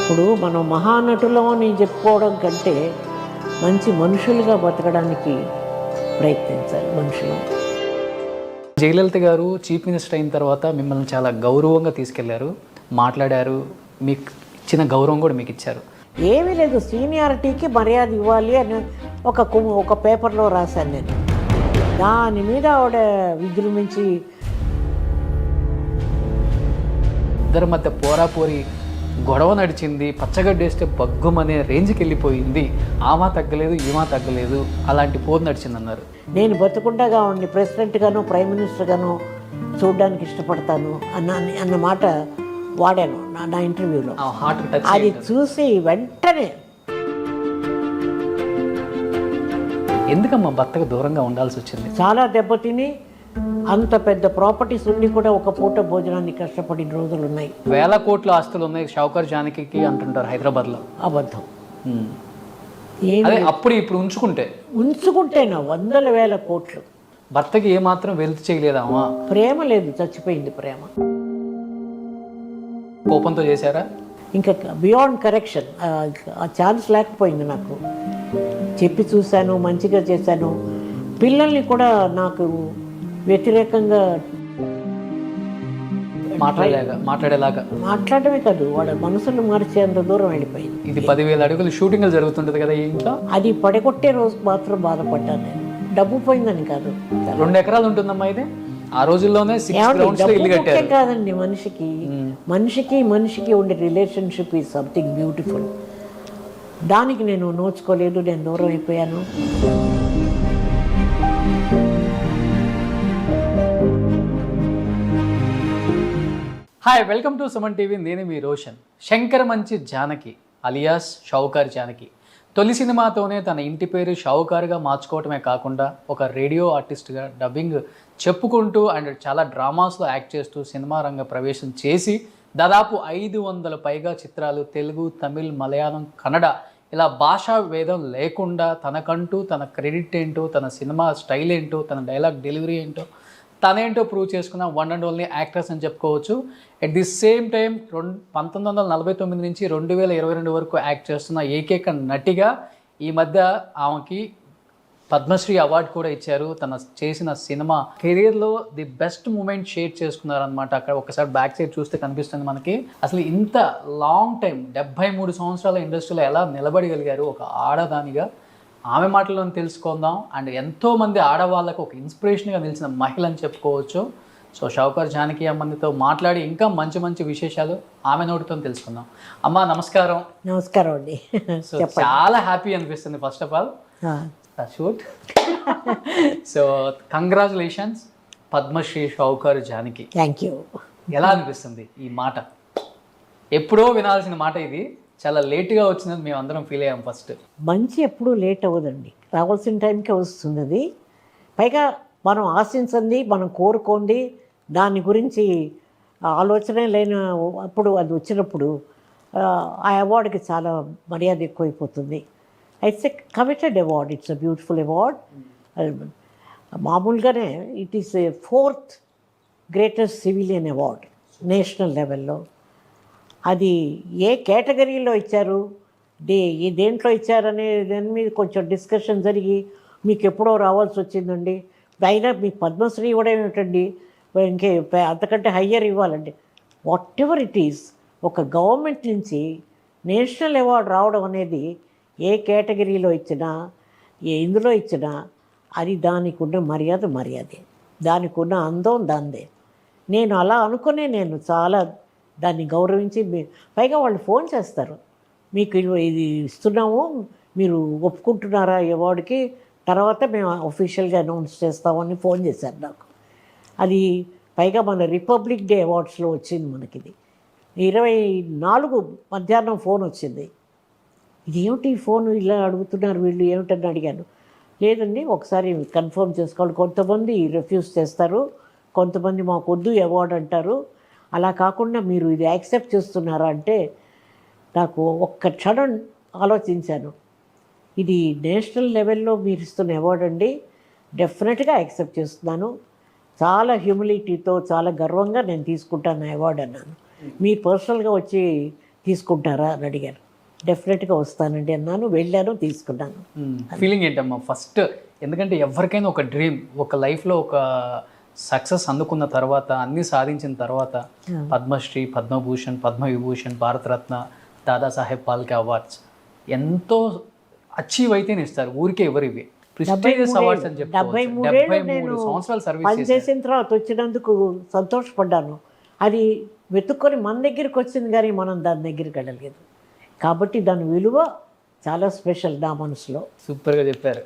ఇప్పుడు మనం మహానటులు అని చెప్పుకోవడం కంటే మంచి మనుషులుగా బతకడానికి ప్రయత్నించాలి మనుషులు. జయలలిత గారు చీఫ్ మినిస్టర్ అయిన తర్వాత మిమ్మల్ని చాలా గౌరవంగా తీసుకెళ్లారు, మాట్లాడారు, మీకు ఇచ్చిన గౌరవం కూడా మీకు ఇచ్చారు. ఏమీ లేదు, సీనియారిటీకి మర్యాద ఇవ్వాలి అని ఒక పేపర్లో రాశాను నేను. దాని మీద ఆవిడ విజృంభించి ఇద్దరి మధ్య పోరాపోరి గొడవ నడిచింది, పచ్చగడ్డేస్తే బగ్గుమనే రేంజ్కి వెళ్ళిపోయింది. ఆమా తగ్గలేదు, ఈమా తగ్గలేదు, అలాంటి పోరు నడిచిందన్నారు. నేను బతుకుండగా ఉండి ప్రెసిడెంట్గాను ప్రైమ్ మినిస్టర్గాను చూడడానికి ఇష్టపడతాను అన్న మాట వాడాను నా ఇంటర్వ్యూలో. అది చూసి వెంటనే ఎందుకమ్మా భర్తకు దూరంగా ఉండాల్సి వచ్చింది? చాలా దెబ్బతిని అంత పెద్ద ప్రాపర్టీస్ ఉండి కూడా ఒక పూట భోజనానికి కష్టపడిన రోజులు ఉన్నాయి. 1000 కోట్ల ఆస్తులు ఉన్నాయి షౌకర్ జానకి అంటుంటారు హైదరాబాద్లో. అబద్ధం. అదే అప్పుడు ఇప్పుడు ఉంచుకుంటేనా 100,000 కోట్లు. భర్తకి ఏమాత్రం వెల్త్ చేయలేదామా? ప్రేమ లేదు, చచ్చిపోయింది ప్రేమ. కోపంతో చేశారా? ఇంకా బియాండ్ కరెక్షన్. ఆ ఛాన్స్ లేకపోయింది నాకు. చెప్పి చూశాను, మంచిగా చేశాను. పిల్లల్ని కూడా నాకు వ్యతిరేకంగా మాట్లాడమే కాదు, వాడు మనసును మార్చేంత దూరం వెళ్ళిపోయింది. ఇది 10,000 అడుగులు షూటింగ్ జరుగుతుంటది కదా ఈ ఇంట్లో. అది పడగొట్టే రోజు మాత్రం బాధపడ్డాను నేను. డబ్బు పోయిందని కాదు. 2 ఎకరాలు ఉంటుందమ్మా ఇది. ఆ రోజుల్లోనే కాదండి, మనిషికి ఉండే రిలేషన్షిప్ ఈజ్ సంథింగ్ బ్యూటిఫుల్. దానికి నేను నోచుకోలేదు, నేను దూరం అయిపోయాను. Hi, welcome to Suman TV. నేను మీ రోషన్. శంకరమంచి జానకి అలియాస్ షౌకార్ జానకి తొలి సినిమాతోనే తన ఇంటి పేరు షౌకార్గా మార్చుకోవటమే కాకుండా ఒక రేడియో ఆర్టిస్ట్గా డబ్బింగ్ చెప్పుకుంటూ అండ్ చాలా డ్రామాస్లో యాక్ట్ చేస్తూ సినిమా రంగ ప్రవేశం చేసి దాదాపు 500 పైగా చిత్రాలు తెలుగు, తమిళ్, మలయాళం, కన్నడ ఇలా భాషా భేదం లేకుండా తనకంటూ తన క్రెడిట్ ఏంటో, తన సినిమా స్టైల్ ఏంటో, తన డైలాగ్ డెలివరీ ఏంటో, తనేంటో ప్రూవ్ చేసుకున్న వన్ అండ్ ఓన్లీ యాక్ట్రెస్ అని చెప్పుకోవచ్చు. అట్ ది సేమ్ టైం 1949 నుంచి 2022 వరకు యాక్ట్ చేస్తున్న ఏకైక నటిగా ఈ మధ్య ఆమెకి పద్మశ్రీ అవార్డు కూడా ఇచ్చారు. తన చేసిన సినిమా కెరీర్లో ది బెస్ట్ మూమెంట్ షేర్ చేసుకున్నారనమాట. అక్కడ ఒకసారి బ్యాక్ సైడ్ చూస్తే కనిపిస్తుంది మనకి. అసలు ఇంత లాంగ్ టైం 73 సంవత్సరాల ఇండస్ట్రీలో ఎలా నిలబడగలిగారు ఒక ఆడదానిగా, ఆమె మాటల్లో తెలుసుకుందాం. అండ్ ఎంతోమంది ఆడవాళ్ళకు ఒక ఇన్స్పిరేషన్గా నిలిచిన మహిళ అని చెప్పుకోవచ్చు. సో షౌకర్ జానకి అమ్మతో మాట్లాడి ఇంకా మంచి మంచి విశేషాలు ఆమె నోటితో తెలుసుకుందాం. అమ్మ నమస్కారం. నమస్కారం అండి. సో చాలా హ్యాపీ అనిపిస్తుంది first of all shoot. So congratulations Padmashri Sowcar Janaki. Thank you. ఎలా అనిపిస్తుంది ఈ మాట? ఎప్పుడో వినాల్సిన మాట ఇది, చాలా లేట్గా వచ్చిందని మేము అందరం ఫీల్ అయ్యాం. ఫస్ట్ మంచి ఎప్పుడూ లేట్ అవ్వదండి, రావాల్సిన టైంకే వస్తుంది. అది పైగా మనం ఆశించింది, మనం కోరుకోండి, దాని గురించి ఆలోచనే లేని అప్పుడు అది వచ్చినప్పుడు ఆ అవార్డుకి చాలా మర్యాద ఎక్కువైపోతుంది. It's a committed award, it's a beautiful award. మామూలుగానే it is a 4th greatest civilian award national లెవెల్లో. అది ఏ కేటగిరీలో ఇచ్చారు, దేంట్లో ఇచ్చారనే దాని మీద కొంచెం డిస్కషన్ జరిగి మీకు ఎప్పుడో రావాల్సి వచ్చిందండి. అయినా మీకు పద్మశ్రీ ఇవ్వడం ఏమిటండి, ఇంకే అంతకంటే హయ్యర్ ఇవ్వాలండి. వాట్ ఎవర్ ఇట్ ఈస్, ఒక గవర్నమెంట్ నుంచి నేషనల్ అవార్డు రావడం అనేది ఏ కేటగిరీలో ఇచ్చినా, ఇందులో ఇచ్చినా అది దానికి ఉన్న మర్యాదే, దానికి ఉన్న అందం దాందే. నేను అలా అనుకునే నేను చాలా దాన్ని గౌరవించి, పైగా వాళ్ళు ఫోన్ చేస్తారు, మీకు ఇది ఇస్తున్నాము, మీరు ఒప్పుకుంటున్నారా అవార్డుకి, తర్వాత మేము అఫీషియల్గా అనౌన్స్ చేస్తామని ఫోన్ చేశారు నాకు. అది పైగా మన రిపబ్లిక్ డే అవార్డ్స్లో వచ్చింది మనకి. ఇది 24 మధ్యాహ్నం ఫోన్ వచ్చింది. ఇది ఏమిటి ఫోన్ ఇలా అడుగుతున్నారు వీళ్ళు ఏమిటని అడిగాను. లేదండి ఒకసారి కన్ఫర్మ్ చేసుకోవాలి, కొంతమంది రిఫ్యూజ్ చేస్తారు, కొంతమంది మాకు వద్దు అవార్డు అంటారు, అలా కాకుండా మీరు ఇది యాక్సెప్ట్ చేస్తున్నారా అంటే నాకు ఒక్క క్షణం ఆలోచించాను. ఇది నేషనల్ లెవెల్లో మీరు ఇస్తున్న అవార్డు అండి, డెఫినెట్గా యాక్సెప్ట్ చేస్తున్నాను, చాలా హ్యూమిలిటీతో చాలా గర్వంగా నేను తీసుకుంటాను అవార్డు అన్నాను. మీరు పర్సనల్గా వచ్చి తీసుకుంటారా అని అడిగారు. డెఫినెట్గా వస్తానండి అన్నాను, వెళ్ళాను, తీసుకున్నాను. ఫీలింగ్ ఏంటమ్మా ఫస్ట్? ఎందుకంటే ఎవరికైనా ఒక డ్రీమ్, ఒక లైఫ్లో ఒక సక్సెస్ అందుకున్న తర్వాత, అన్నీ సాధించిన తర్వాత పద్మశ్రీ, పద్మభూషణ్, పద్మవిభూషణ్, భారతరత్న, దాదాసాహెబ్ ఫాల్కే అవార్డ్స్ ఎంతో అచీవ్ అయితేనే ఇస్తారు, ఊరికే ఎవరు ఇవి ప్రెస్టీజియస్ అవార్డ్స్ అని చెప్పి. 73 నేను 73 సంవత్సరాలు సర్వీస్ పని చేసిన తర్వాత వచ్చినందుకు సంతోషపడ్డాను. అది వెతుక్కొని మన దగ్గరికి వచ్చింది కానీ మనం దాని దగ్గరికి వెళ్ళలేదు. కాబట్టి దాని విలువ చాలా స్పెషల్ నా మనసులో. సూపర్గా చెప్పారు.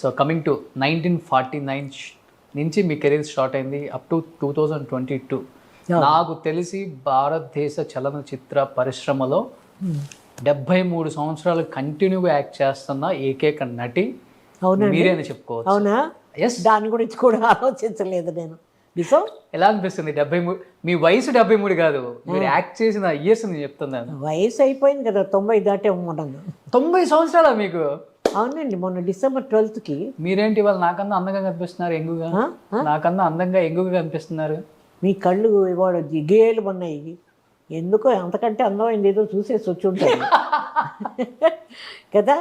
సో కమింగ్ టు 1949 నుంచి మీ కెరీర్ స్టార్ట్ అయింది అప్ టు 2022. నాకు తెలిసి భారతదేశ చలనచిత్ర పరిశ్రమలో 73 సంవత్సరాలు కంటిన్యూగా యాక్ట్ చేస్తున్న ఏకైక నటి మీరే అని చెప్పుకోవచ్చు. అవునా? ఎస్. దాని గురించి కూడా ఆలోచించలేదు నేను. నిజం. ఎలా అనిపిస్తుంది? 73, మీ వయసు 73 కాదు, మీరు యాక్ట్ చేసిన ఇయర్స్ నేను చెప్తున్నాను. వయసు అయిపోయింది కదా, 90 దాటే మనం. 90 సంవత్సరాలా మీకు? అవునండి, మొన్న December 12th మీరేంటి వాళ్ళు నాకన్నా అందంగా కనిపిస్తున్నారు, ఎంగుగా. నాకన్నా అందంగా ఎంగుగా కనిపిస్తున్నారు. మీ కళ్ళు ఇవాళ జిగేలు ఉన్నాయి. ఎందుకో అంతకంటే అందమైంది ఏదో చూసేసి వచ్చి ఉంటారు కదా.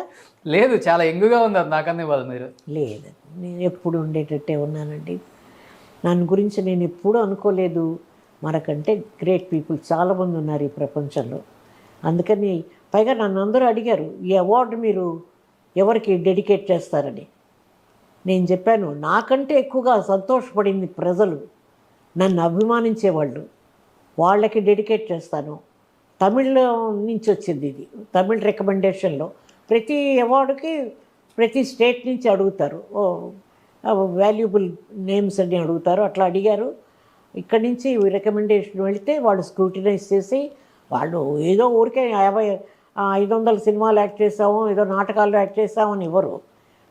లేదు, చాలా ఎంగుగా ఉన్నారు నాకన్నా ఇవాళ మీరు. లేదు, నేను ఎప్పుడు ఉండేటట్టే ఉన్నానండి. నన్ను గురించి నేను ఎప్పుడూ అనుకోలేదు మనకంటే గ్రేట్ పీపుల్ చాలామంది ఉన్నారు ఈ ప్రపంచంలో. అందుకని పైగా నన్ను అందరూ అడిగారు ఈ అవార్డు మీరు ఎవరికి డెడికేట్ చేస్తారని. నేను చెప్పాను నాకంటే ఎక్కువగా సంతోషపడింది ప్రజలు, నన్ను అభిమానించేవాళ్ళు, వాళ్ళకి డెడికేట్ చేస్తాను. తమిళ్ నుంచి వచ్చింది ఇది, తమిళ్ రికమెండేషన్లో. ప్రతి అవార్డుకి ప్రతి స్టేట్ నుంచి అడుగుతారు, వాల్యుబుల్ నేమ్స్ అని అడుగుతారు. అట్లా అడిగారు. ఇక్కడి నుంచి రికమెండేషన్ వెళితే వాళ్ళు స్క్రూటినైజ్ చేసి, వాళ్ళు ఏదో ఊరికే 500 సినిమాలు యాక్ట్ చేసాము, ఏదో నాటకాల్లో యాక్ట్ చేసామని ఇవ్వరు.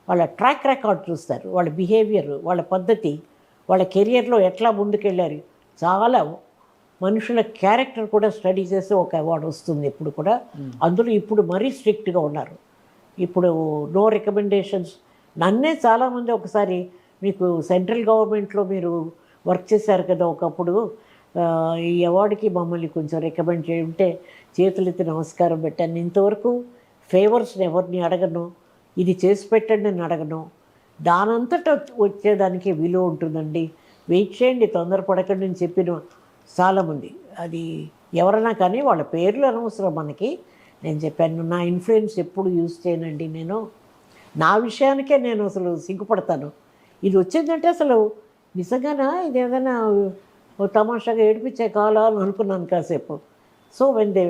వాళ్ళ ట్రాక్ రికార్డ్ చూస్తారు, వాళ్ళ బిహేవియర్, వాళ్ళ పద్ధతి, వాళ్ళ కెరియర్లో ఎట్లా ముందుకెళ్ళారు. చాలా మనుషుల క్యారెక్టర్ కూడా స్టడీ చేసి ఒక అవార్డు వస్తుంది ఇప్పుడు కూడా. అందులో ఇప్పుడు మరీ స్ట్రిక్ట్గా ఉన్నారు. ఇప్పుడు నో రికమెండేషన్స్. నన్నే చాలామంది ఒకసారి మీకు సెంట్రల్ గవర్నమెంట్లో మీరు వర్క్ చేశారు కదా ఒకప్పుడు, ఈ అవార్డుకి మమ్మల్ని కొంచెం రికమెండ్ చేయంటే చేతులెత్తి నమస్కారం పెట్టాను. ఇంతవరకు ఫేవర్స్ని ఎవరిని అడగను, ఇది చేసి పెట్టండి అని అడగను. దానంతటా వచ్చేదానికి విలువ ఉంటుందండి, వెయిట్ చేయండి, తొందరపడకండి అని చెప్పిన చాలామంది. అది ఎవరైనా కానీ వాళ్ళ పేర్లు అనవసరం మనకి. నేను చెప్పాను నా ఇన్ఫ్లుయెన్స్ ఎప్పుడు యూజ్ చేయనండి. నేను నా విషయానికే నేను అసలు సిగ్గుపడతాను. ఇది వచ్చిందంటే అసలు నిజంగానా ఇది ఏదైనా తమాషాగా ఏడిపించే కాలా అని అనుకున్నాను కాసేపు. So when they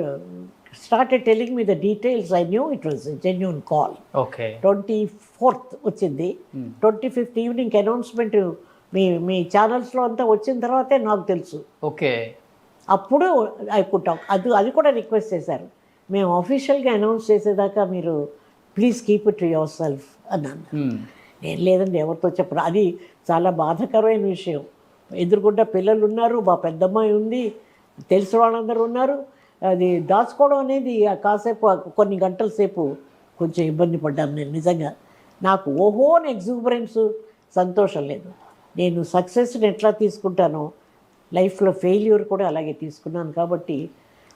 started telling me the details I knew it was genuine call. Okay. 24th వచ్చింది. 25th ఈవినింగ్ అనౌన్స్మెంట్ మీ ఛానల్స్లో అంతా వచ్చిన తర్వాతే నాకు తెలుసు. ఓకే. అప్పుడు ఐ పుట్ అది కూడా రిక్వెస్ట్ చేశారు, మేము ఆఫీషియల్గా అనౌన్స్ చేసేదాకా మీరు please keep it to your self అన్నాను. నేను లేదండి ఎవరితో చెప్పరు. అది చాలా బాధాకరమైన విషయం. ఎదురుగుండా పిల్లలు ఉన్నారు, మా పెద్దమ్మాయి ఉంది, తెలిసిన వాళ్ళందరూ ఉన్నారు. అది దాచుకోవడం అనేది కాసేపు కొన్ని గంటల సేపు కొంచెం ఇబ్బంది పడ్డాను నేను నిజంగా. నాకు ఓహోని ఎగ్జూబరెన్స్ సంతోషం లేదు. నేను సక్సెస్ని ఎట్లా తీసుకుంటానో లైఫ్లో ఫెయిల్యూర్ కూడా అలాగే తీసుకున్నాను. కాబట్టి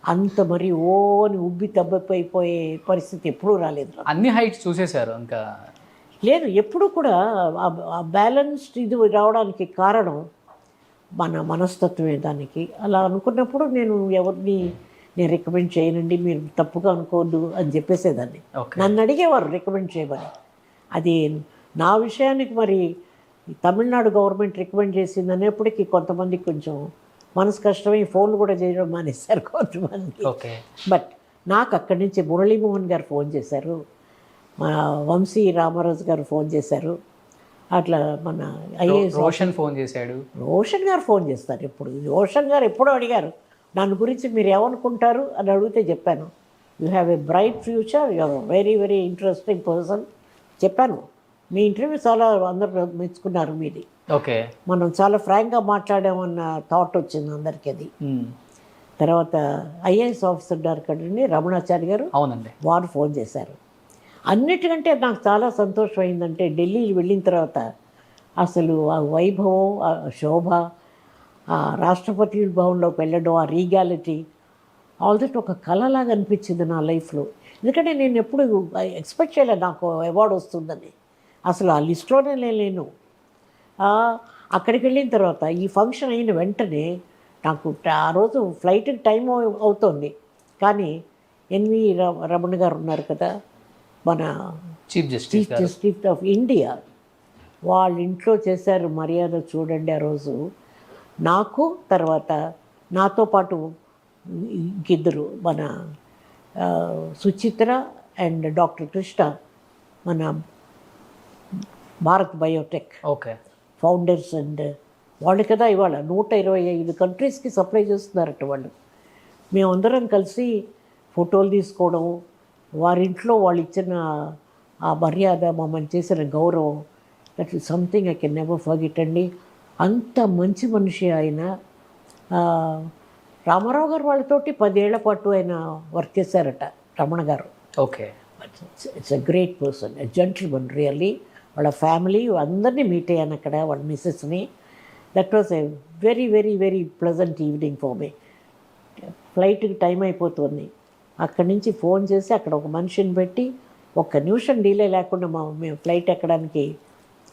అంత మరి ఓని ఉబ్బి తబ్బైపోయే పరిస్థితి ఎప్పుడూ రాలేదు. అన్ని హైట్స్ చూసేశారు ఇంకా? లేదు, ఎప్పుడు కూడా ఆ బ్యాలెన్స్డ్ ఇది రావడానికి కారణం మన మనస్తత్వమే దానికి. అలా అనుకున్నప్పుడు నేను ఎవరిని రికమెండ్ చేయనండి, మీరు తప్పుగా అనుకోవద్దు అని చెప్పేసేదాన్ని. నన్ను అడిగేవారు రికమెండ్ చేయమని. అది నా విషయానికి మరి తమిళనాడు గవర్నమెంట్ రికమెండ్ చేసింది అనేప్పటికీ కొంతమందికి కొంచెం మనసు కష్టమై ఫోన్లు కూడా చేయడం మానేశారు కొంతమంది. బట్ నాకు అక్కడి నుంచి మురళీమోహన్ గారు ఫోన్ చేశారు, మన వంశీ రామరాజు గారు ఫోన్ చేశారు, అట్లా మన ఐఏఎస్ రోషన్ ఫోన్ చేశాడు. రోషన్ గారు ఫోన్ చేస్తారు ఎప్పుడు. రోషన్ గారు ఎప్పుడూ అడిగారు దాని గురించి మీరు ఏమనుకుంటారు అని అడిగితే చెప్పాను, you have a bright future, you are very very interesting person చెప్పాను. మీ ఇంటర్వ్యూ చాలా అందరూ మెచ్చుకున్నారు మీది. ఓకే. మనం చాలా ఫ్రాంక్గా మాట్లాడామన్న థాట్ వచ్చింది అందరికీ. అది తర్వాత ఐఏఎస్ ఆఫీసర్ ఉన్నారు కదండి రమణాచారి గారు, అవునండి, వారు ఫోన్ చేశారు. అన్నిటికంటే నాకు చాలా సంతోషం అయిందంటే ఢిల్లీ వెళ్ళిన తర్వాత అసలు ఆ వైభవం, ఆ శోభ, ఆ రాష్ట్రపతి భవన్లోకి వెళ్ళడం, ఆ రీగాలిటీ, ఆల్ దట్ ఒక కళలాగా అనిపించింది నా లైఫ్లో. ఎందుకంటే నేను ఎప్పుడు ఎక్స్పెక్ట్ చేయలేదు నాకు అవార్డు వస్తుందని. అసలు ఆ లిస్ట్లోనే లేను. అక్కడికి వెళ్ళిన తర్వాత ఈ ఫంక్షన్ అయిన వెంటనే నాకు ఆ రోజు ఫ్లైట్కి టైం అవుతోంది. కానీ ఎన్వి రమణ గారు ఉన్నారు కదా, మన చీఫ్ జస్టిస్ ఆఫ్ ఇండియా, వాళ్ళ ఇంట్లో చేశారు మర్యాద చూడండి. ఆ రోజు నాకు తర్వాత నాతో పాటు ఇంకిద్దరు, మన సుచిత్ర అండ్ డాక్టర్ కృష్ణ, మన Bharat Biotech okay founders, and వాళ్ళు కదా ఇవాళ 125 కంట్రీస్కి సప్లై చేస్తున్నారట వాళ్ళు. మేమందరం కలిసి ఫోటోలు తీసుకోవడం, వారింట్లో వాళ్ళు ఇచ్చిన ఆ మర్యాద, మమ్మల్ని చేసిన గౌరవం, that is something I can never forget అండి. అంత మంచి మనిషి ఆయన. రామారావు గారు వాళ్ళతోటి 10 ఏళ్ల పాటు ఆయన వర్క్ చేశారట Ramana garu. Okay, it's a great person, a gentleman really. వాళ్ళ ఫ్యామిలీ అందరినీ మీట్ అయ్యాను అక్కడ, వాళ్ళ మిస్సెస్ని. That was a very very very pleasant evening for me. ఫ్లైట్కి టైం అయిపోతుంది. అక్కడి నుంచి ఫోన్ చేసి అక్కడ ఒక మనిషిని పెట్టి ఒక్క నిమిషం డీలే లేకుండా మేము ఫ్లైట్ ఎక్కడానికి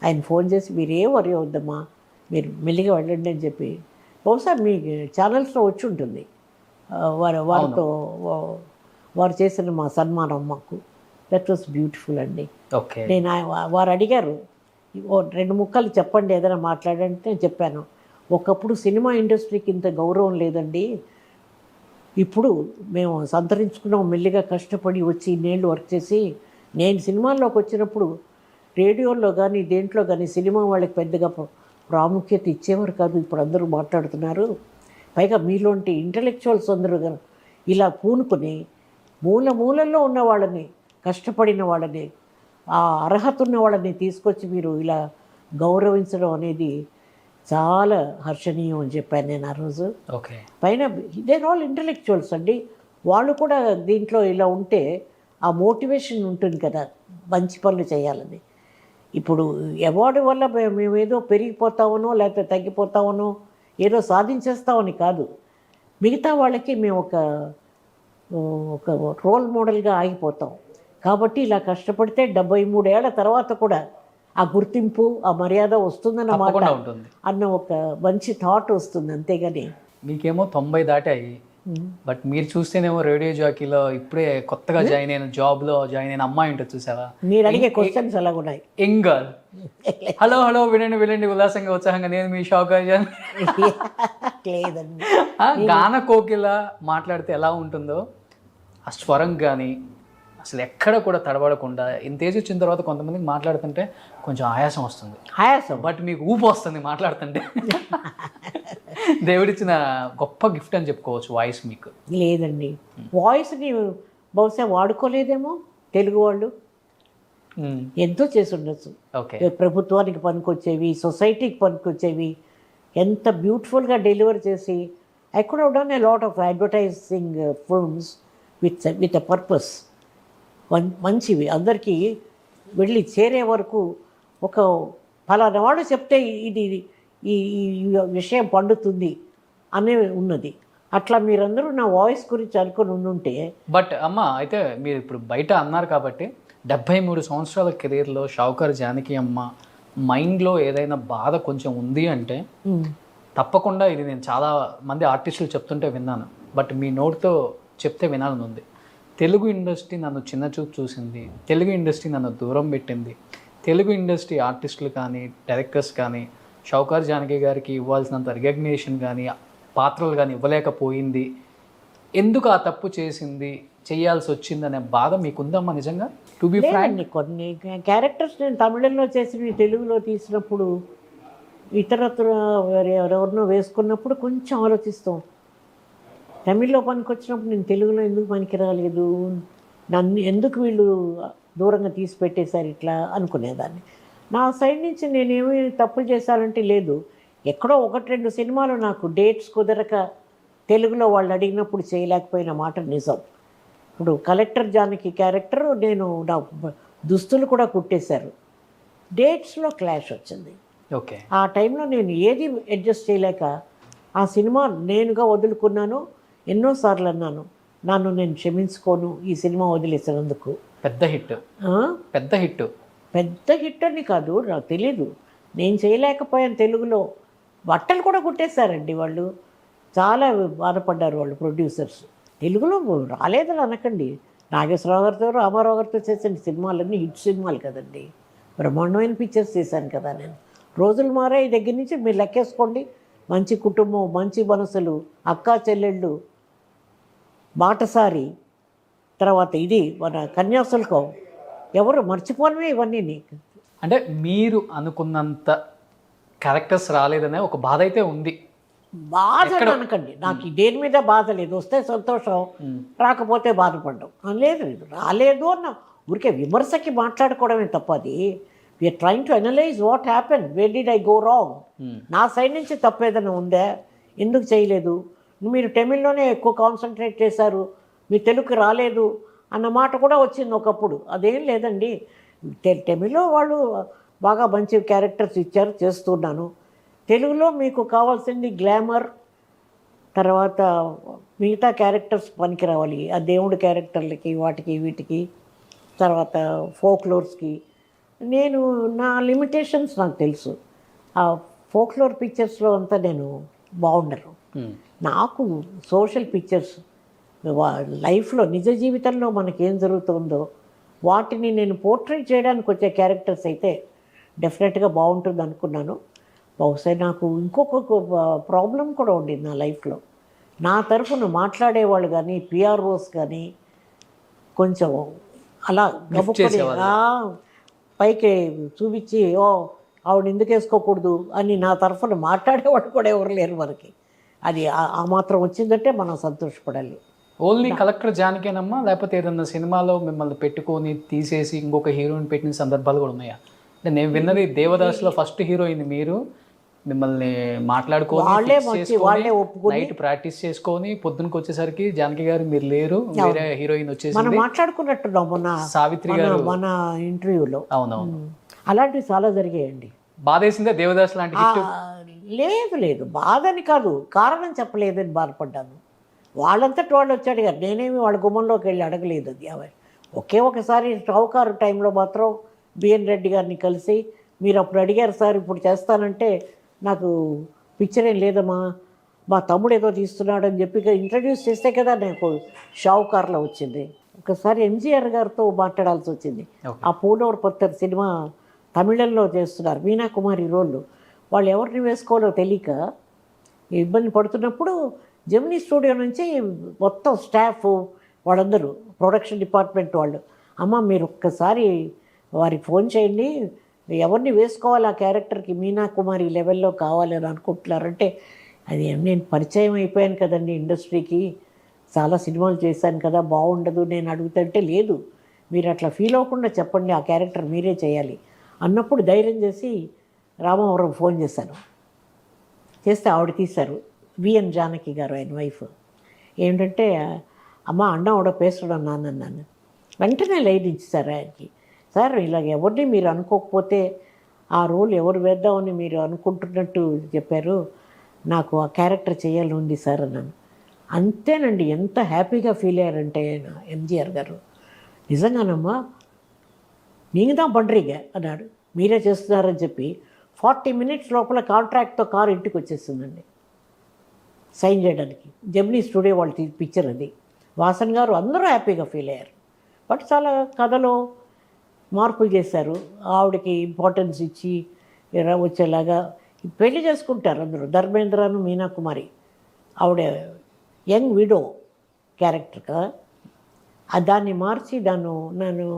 ఆయన ఫోన్ చేసి, మీరు ఏ వరి అవుద్దమ్మా, మీరు మెల్లిగా వెళ్ళండి అని చెప్పి. బహుశా మీ ఛానల్స్లో వచ్చి ఉంటుంది వారితో వారు చేసిన మా సన్మానం మాకు. దట్ వాస్ బ్యూటిఫుల్ అండి. ఓకే, నేను వారు అడిగారు, ఓ 2 ముక్కలు చెప్పండి ఏదైనా మాట్లాడంటే నేను చెప్పాను, ఒకప్పుడు సినిమా ఇండస్ట్రీకి ఇంత గౌరవం లేదండి, ఇప్పుడు మేము సంతరించుకున్నాం మెల్లిగా కష్టపడి వచ్చి ఇన్నేళ్ళు వర్క్ చేసి. నేను సినిమాల్లోకి వచ్చినప్పుడు రేడియోలో కానీ దేంట్లో కానీ సినిమా వాళ్ళకి పెద్దగా ప్రాముఖ్యత ఇచ్చేవారు కాదు, ఇప్పుడు అందరూ మాట్లాడుతున్నారు. పైగా మీలోంటి ఇంటలెక్చువల్స్ అందరూ ఇలా పూనుకొని మూలల్లో ఉన్న వాళ్ళని, కష్టపడిన వాళ్ళని, ఆ అర్హత ఉన్న వాళ్ళని తీసుకొచ్చి మీరు ఇలా గౌరవించడం అనేది చాలా హర్షణీయం అని చెప్పాను నేను ఆ రోజు. ఓకే, పైన దేర్ ఆల్ ఇంటలెక్చువల్స్ అండి, వాళ్ళు కూడా దీంట్లో ఇలా ఉంటే ఆ మోటివేషన్ ఉంటుంది కదా మంచి పనులు చేయాలని. ఇప్పుడు అవార్డు వల్ల మేమేదో పెరిగిపోతామనో లేకపోతే తగ్గిపోతామనో ఏదో సాధించేస్తామని కాదు, మిగతా వాళ్ళకి మేము ఒక రోల్ మోడల్గా ఆగిపోతాం. కాబట్టి ఇలా కష్టపడితే 73 ఏళ్ల తర్వాత కూడా ఆ గుర్తింపు, ఆ మర్యాద వస్తుందన్నమాట ఉంటుంది అన్న ఒక మంచి థాట్ వస్తుంది. అంతేగాని మీకేమో 90 దాటాయి, బట్ మీరు చూస్తేనేమో రేడియో జాకీలో ఇప్పుడే కొత్తగా జాయిన్ అయిన జాబ్లో జాయిన్ అయిన అమ్మాయి ఉంటుంది చూసావా, మీరు అడిగే క్వశ్చన్స్ అలా ఉన్నాయి. Young girl. హలో హలో వినండి ఉల్లాసంగా ఉత్సాహంగా నేను మీ షావుకార్ జానకి. లేదండి, గాన కోకిల మాట్లాడితే ఎలా ఉంటుందో ఆ స్వరం కానీ అసలు ఎక్కడ కూడా తడబడకుండా, ఇంత ఏజ్ వచ్చిన తర్వాత కొంతమందికి మాట్లాడుతుంటే కొంచెం ఆయాసం వస్తుంది, బట్ మీకు ఊపు వస్తుంది మాట్లాడుతుంటే. దేవుడిచ్చిన గొప్ప గిఫ్ట్ అని చెప్పుకోవచ్చు వాయిస్ మీకు. లేదండి, వాయిస్ని బహుశా వాడుకోలేదేమో తెలుగు వాళ్ళు, ఎంతో చేసి ఉండొచ్చు. ఓకే, ప్రభుత్వానికి పనికొచ్చేవి, సొసైటీకి పనికొచ్చేవి, ఎంత బ్యూటిఫుల్గా డెలివర్ చేసి. I could have done a lot of advertising films with a purpose. మంచివి అందరికీ వెళ్ళి చేరే వరకు ఒక ఫలానా వాడు చెప్తే ఇది ఈ విషయం పండుతుంది అనే ఉన్నది. అట్లా మీరందరూ నా వాయిస్ గురించి అనుకుని ఉండుంటే. బట్ అమ్మ అయితే మీరు ఇప్పుడు బయట అన్నారు కాబట్టి 73 సంవత్సరాల కెరీర్లో షావుకార్ జానకి అమ్మ మైండ్లో ఏదైనా బాధ కొంచెం ఉంది అంటే తప్పకుండా ఇది నేను చాలా మంది ఆర్టిస్టులు చెప్తుంటే విన్నాను, బట్ మీ నోటితో చెప్తే వినాలని ఉంది. తెలుగు ఇండస్ట్రీ నన్ను చిన్న చూపు చూసింది, తెలుగు ఇండస్ట్రీ నన్ను దూరం పెట్టింది, తెలుగు ఇండస్ట్రీ ఆర్టిస్టులు కానీ డైరెక్టర్స్ కానీ షావుకార్ జానకి గారికి ఇవ్వాల్సినంత రికగ్నిషన్ కానీ పాత్రలు కానీ ఇవ్వలేకపోయింది, ఎందుకు ఆ తప్పు చేసింది, చేయాల్సి వచ్చింది అనే బాధ మీకుందమ్మా నిజంగా? టు బి ఫ్రాంక్, కొన్ని క్యారెక్టర్స్ నేను తమిళంలో చేసి తెలుగులో తీసినప్పుడు ఇతరత్ర ఎవరెవరినో వేసుకున్నప్పుడు కొంచెం ఆలోచిస్తాం. తమిళ్లో పనికొచ్చినప్పుడు నేను తెలుగులో ఎందుకు పనికి రాలేదు, నన్ను ఎందుకు వీళ్ళు దూరంగా తీసి పెట్టేశారు ఇట్లా అనుకునేదాన్ని. నా సైడ్ నుంచి నేనేమి తప్పులు చేశానంటే లేదు, ఎక్కడో 1-2 సినిమాలు నాకు డేట్స్ కుదరక తెలుగులో వాళ్ళు అడిగినప్పుడు చేయలేకపోయిన మాట నిజం. ఇప్పుడు కలెక్టర్ జానకి క్యారెక్టర్ నేను నా దుస్తులు కూడా కుట్టేశారు, డేట్స్లో క్లాష్ వచ్చింది. ఓకే, ఆ టైంలో నేను ఏది అడ్జస్ట్ చేయలేక ఆ సినిమా నేనుగా వదులుకున్నాను. ఎన్నోసార్లు అన్నాను, నన్ను నేను క్షమించుకోను ఈ సినిమా వదిలేసినందుకు. పెద్ద హిట్, ఆ? పెద్ద హిట్. పెద్ద హిట్ అని కాదు, నాకు తెలీదు, నేను చేయలేకపోయాను తెలుగులో. బట్టలు కూడా కుట్టేశారండి వాళ్ళు, చాలా బాధపడ్డారు వాళ్ళు ప్రొడ్యూసర్స్. తెలుగులో రాలేదని అనకండి, నాగేశ్వరరావు గారితో రామారావు గారితో చేసిన సినిమాలన్నీ హిట్ సినిమాలు కదండి, బ్రహ్మాండమైన పిక్చర్స్ చేశాను కదా నేను. రోజులు మారాయి దగ్గర నుంచి మీరు లెక్కేసుకోండి. మంచి కుటుంబం, మంచి మనసులు, అక్కా చెల్లెళ్ళు, బాటసారి, తర్వాత ఇది మన కన్యాశుల్కం, ఎవరు మర్చిపోనివే ఇవన్నీ. నీకు అంటే మీరు అనుకున్నంత క్యారెక్టర్స్ రాలేదనే ఒక బాధ అయితే ఉంది. బాధ అని అనకండి, నాకు దేని మీద బాధ లేదు. వస్తే సంతోషం, రాకపోతే బాధపడ్డం లేదు. లేదు రాలేదు అన్న ఊరికే విమర్శకి మాట్లాడుకోవడమే తప్ప, అది we're trying to analyse what happen, where did I go wrong, నా సైడ్ నుంచి తప్పు ఏదైనా ఉందా, ఎందుకు చేయలేదు, మీరు తమిళ్లోనే ఎక్కువ కాన్సన్ట్రేట్ చేశారు, మీ తెలుగుకి రాలేదు అన్న మాట కూడా వచ్చింది ఒకప్పుడు. అదేం లేదండి, తమిళ్లో వాళ్ళు బాగా మంచి క్యారెక్టర్స్ ఇచ్చారు, చేస్తున్నాను. తెలుగులో మీకు కావాల్సింది గ్లామర్, తర్వాత మిగతా క్యారెక్టర్స్ పనికి రావాలి, ఆ దేవుడి క్యారెక్టర్లకి వాటికి వీటికి, తర్వాత ఫోక్లోర్స్కి. నేను నా లిమిటేషన్స్ నాకు తెలుసు. ఆ ఫోక్లోర్ పిక్చర్స్లో అంతా నేను బాగుండను. నాకు సోషల్ పిక్చర్స్, లైఫ్లో నిజ జీవితంలో మనకేం జరుగుతుందో వాటిని నేను పోర్ట్రేట్ చేయడానికి వచ్చే క్యారెక్టర్స్ అయితే డెఫినెట్గా బాగుంటుంది అనుకున్నాను. బహుశా నాకు ఇంకొక ప్రాబ్లం కూడా ఉండేది నా లైఫ్లో. నా తరఫున మాట్లాడేవాళ్ళు కానీ పిఆర్ఓస్ కానీ కొంచెం అలా గబుక్కుని పైకి చూపించి ఆవిడ ఎందుకు వేసుకోకూడదు అని నా తరఫున మాట్లాడేవాడు కూడా ఎవరు లేరు మనకి. అది ఆ మాత్రం వచ్చిందంటే మనం సంతోషపడాలి. ఓన్లీ కలెక్టర్ జానకేనమ్మా, లేకపోతే ఏదన్నా సినిమాలో మిమ్మల్ని పెట్టుకొని తీసేసి ఇంకొక హీరోయిన్ పెట్టిన సందర్భాలు కూడా ఉన్నాయా? అంటే నేను విన్నది దేవదాసులో ఫస్ట్ హీరోయిన్ మీరు, మిమ్మల్ని మాట్లాడుకోవాలి, నైట్ ప్రాక్టీస్ చేసుకొని పొద్దునకి వచ్చేసరికి జానకి గారు మీరు లేరు, వేరే హీరోయిన్ వచ్చేసి మనం మాట్లాడుకున్నట్టున్నాం మొన్న సావిత్రి గారు మన ఇంటర్వ్యూలో. అవునవును, అలాంటివి చాలా జరిగాయండి. బాధేసిందే దేవదాస్ లాంటి హిట్? లేదు లేదు, బాధని కాదు, కారణం చెప్పలేదని బాధపడ్డాను. వాళ్ళంతటి వాళ్ళు వచ్చాడు కదా, నేనేమి వాళ్ళ గుమ్మంలోకి వెళ్ళి అడగలేదు. అది ఒకే ఒకసారి షావుకారు టైంలో మాత్రం బిఎన్ రెడ్డి గారిని కలిసి, మీరు అప్పుడు అడిగారు సార్ ఇప్పుడు చేస్తానంటే, నాకు పిక్చర్ ఏం లేదమ్మా, మా తమ్ముడు ఏదో తీస్తున్నాడు అని చెప్పి ఇంట్రడ్యూస్ చేస్తే కదా నాకు షావుకారులో వచ్చింది. ఒకసారి ఎంజీఆర్ గారితో మాట్లాడాల్సి వచ్చింది. ఆ పూలవర్ పత్తర్ సినిమా తమిళంలో చేస్తున్నారు, మీనా కుమారి రోళ్ళు. వాళ్ళు ఎవరిని వేసుకోవాలో తెలియక ఇబ్బంది పడుతున్నప్పుడు జెమినీ స్టూడియో నుంచి మొత్తం స్టాఫ్ వాళ్ళందరూ, ప్రొడక్షన్ డిపార్ట్మెంట్ వాళ్ళు, అమ్మ మీరు ఒక్కసారి వారికి ఫోన్ చేయండి, ఎవరిని వేసుకోవాలి ఆ క్యారెక్టర్కి, మీనా కుమారి లెవెల్లో కావాలని అనుకుంటున్నారంటే, అది నేను పరిచయం అయిపోయాను కదండి ఇండస్ట్రీకి, చాలా సినిమాలు చేశాను కదా, బాగుండదు నేను అడుగుతుంటే, లేదు మీరు అట్లా ఫీల్ అవ్వకుండా చెప్పండి, ఆ క్యారెక్టర్ మీరే చేయాలి అన్నప్పుడు ధైర్యం చేసి రామవరం ఫోన్ చేశాను. చేస్తే ఆవిడ తీశారు, విఎన్ జానకి గారు, ఆయన వైఫ్. ఏంటంటే అమ్మ అన్న ఆవిడ పేసడం నాన్నన్నాను. వెంటనే లైన్ ఇచ్చేసారు ఆయనకి, సార్ ఇలాగ ఎవరిని మీరు అనుకోకపోతే ఆ రోల్ ఎవరు వేద్దామని మీరు అనుకుంటున్నట్టు చెప్పారు, నాకు ఆ క్యారెక్టర్ చేయాలని ఉంది సార్ అన్నాను. అంతేనండి, ఎంత హ్యాపీగా ఫీల్ అయ్యారంటే ఎంజీఆర్ గారు, నిజంగానమ్మా నీకు దా బండ్రీగా అన్నాడు, మీరే చేస్తున్నారని చెప్పి 40 మినిట్స్ లోపల కాంట్రాక్ట్తో కారు ఇంటికి వచ్చేస్తుందండి సైన్ చేయడానికి. జెమినీ స్టూడియో వాళ్ళు పిక్చర్ అది. వాసన్ గారు అందరూ హ్యాపీగా ఫీల్ అయ్యారు. బట్ చాలా కథలో మార్పులు చేశారు, ఆవిడకి ఇంపార్టెన్స్ ఇచ్చి వచ్చేలాగా పెళ్లి చేసుకుంటారు అందరూ. ధర్మేంద్రను మీనా కుమారి, ఆవిడ యంగ్ విడో క్యారెక్టర్ కదా, దాన్ని మార్చి నన్ను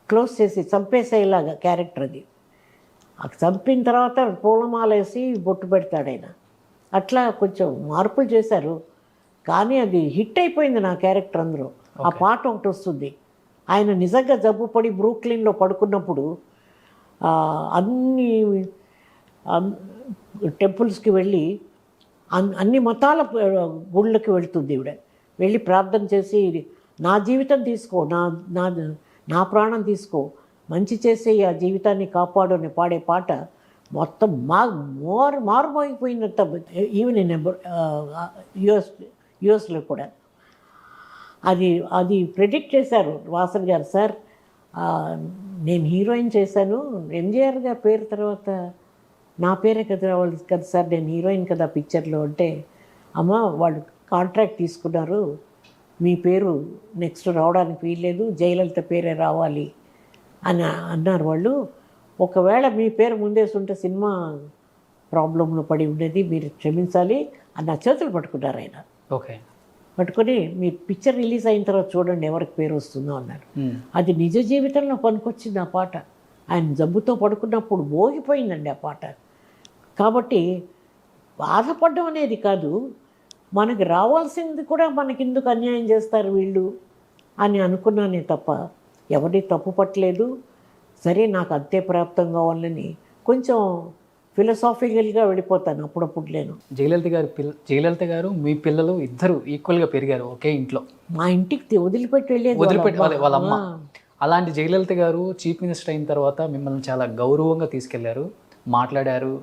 క్లోజ్ చేసి చంపేసేలాగా క్యారెక్టర్ అది. చంపిన తర్వాత పూలమాల వేసి బొట్టు పెడతాడు ఆయన. అట్లా కొంచెం మార్పులు చేశారు, కానీ అది హిట్ అయిపోయింది నా క్యారెక్టర్. అందులో ఆ పాట ఒకటి వస్తుంది, ఆయన నిజంగా జబ్బు పడి బ్రూక్లిన్లో పడుకున్నప్పుడు అన్ని టెంపుల్స్కి వెళ్ళి అన్ని మతాల గుళ్ళకి వెళ్తుంది ఈవిడ. వెళ్ళి ప్రార్థన చేసి, నా జీవితం తీసుకో, నా ప్రాణం తీసుకో, మంచి చేసే ఆ జీవితాన్ని కాపాడు అని పాడే పాట మొత్తం మారుమోగిపోయినంత. ఈవెన్ యుఎస్లో కూడా అది అది ప్రెడిక్ట్ చేశారు వాసన్ గారు. సార్ నేను హీరోయిన్ చేశాను, ఎంజీఆర్ గారి పేరు తర్వాత నా పేరే కదా రావాలి కదా సార్, నేను హీరోయిన్ కదా పిక్చర్లో అంటే, అమ్మ వాళ్ళు కాంట్రాక్ట్ తీసుకున్నారు, మీ పేరు నెక్స్ట్ రావడానికి వీల్లేదు, జయలలిత పేరే రావాలి అని అన్నారు వాళ్ళు. ఒకవేళ మీ పేరు ముందేస్తుంటే సినిమా ప్రాబ్లంలో పడి ఉండేది, మీరు క్షమించాలి అని నా చేతులు పట్టుకున్నారు ఆయన. ఓకే. పట్టుకొని మీరు పిక్చర్ రిలీజ్ అయిన తర్వాత చూడండి ఎవరికి పేరు వస్తుందో అన్నారు. అది నిజ జీవితంలో పనికొచ్చింది ఆ పాట. ఆయన జబ్బుతో పడుకున్నప్పుడు మోగిపోయిందండి ఆ పాట. కాబట్టి బాధపడడం అనేది కాదు, మనకి రావాల్సింది కూడా మనకి ఎందుకు అన్యాయం చేస్తారు వీళ్ళు అని అనుకున్నానే తప్ప ఎవరిని తప్పు పట్టలేదు. సరే నాకు అంతే ప్రాప్తం కావాలని కొంచెం ఫిలసాఫికల్గా వెళ్ళిపోతాను అప్పుడప్పుడు. నేను జయలలిత గారు మీ పిల్లలు ఇద్దరు ఈక్వల్గా పెరిగారు ఒకే ఇంట్లో. మా ఇంటికి వదిలిపెట్టి వాళ్ళ అమ్మ. అలాంటి జయలలిత గారు చీఫ్ మినిస్టర్ అయిన తర్వాత మిమ్మల్ని చాలా గౌరవంగా తీసుకెళ్లారు, మాట్లాడారు,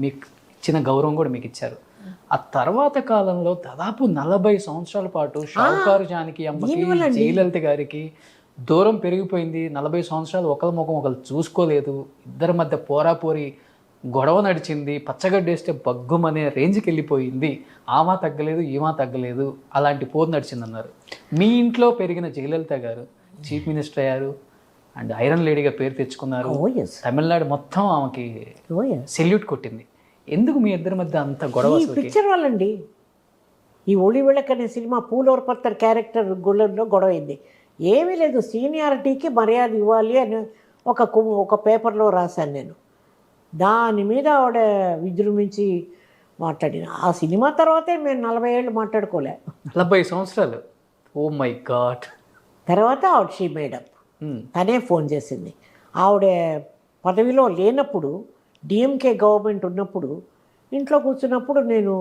మీకు ఇచ్చిన గౌరవం కూడా మీకు ఇచ్చారు. ఆ తర్వాత కాలంలో దాదాపు 40 సంవత్సరాల పాటు షావుకారు జానకి అమ్మకి జయలలిత గారికి దూరం పెరిగిపోయింది. 40 సంవత్సరాలు ఒకరి ముఖం ఒకరు చూసుకోలేదు, ఇద్దరి మధ్య పోరాపోరి గొడవ నడిచింది, పచ్చగడ్డేస్తే బగ్గుమనే రేంజ్కి వెళ్ళిపోయింది. ఆమా తగ్గలేదు, ఈమా తగ్గలేదు, అలాంటి పోరు నడిచిందన్నారు. మీ ఇంట్లో పెరిగిన జయలలిత గారు చీఫ్ మినిస్టర్ అయ్యారు అండ్ ఐరన్ లేడీగా పేరు తెచ్చుకున్నారు. తమిళనాడు మొత్తం ఆమెకి సెల్యూట్ కొట్టింది. ఎందుకు మీ ఇద్దరి మధ్య అంత గొడవ? పిక్చర్ వాళ్ళండి. ఈ ఒళి విళక్ అనే సినిమా పూలోర్ పత్తర్ క్యారెక్టర్ గుళ్ళల్లో గొడవ అయింది. ఏమీ లేదు, సీనియారిటీకి మర్యాద ఇవ్వాలి అని ఒక పేపర్లో రాశాను నేను. దాని మీద ఆవిడ విజృంభించి మాట్లాడిన. ఆ సినిమా తర్వాతే మేము 40 ఏళ్ళు మాట్లాడుకోలే. 40 సంవత్సరాలు. Oh my God. తర్వాత ఆవిడ షీ మేడప్. తనే ఫోన్ చేసింది. ఆవిడ పదవిలో లేనప్పుడు, డిఎంకే గవర్నమెంట్ ఉన్నప్పుడు, ఇంట్లో కూర్చున్నప్పుడు నేను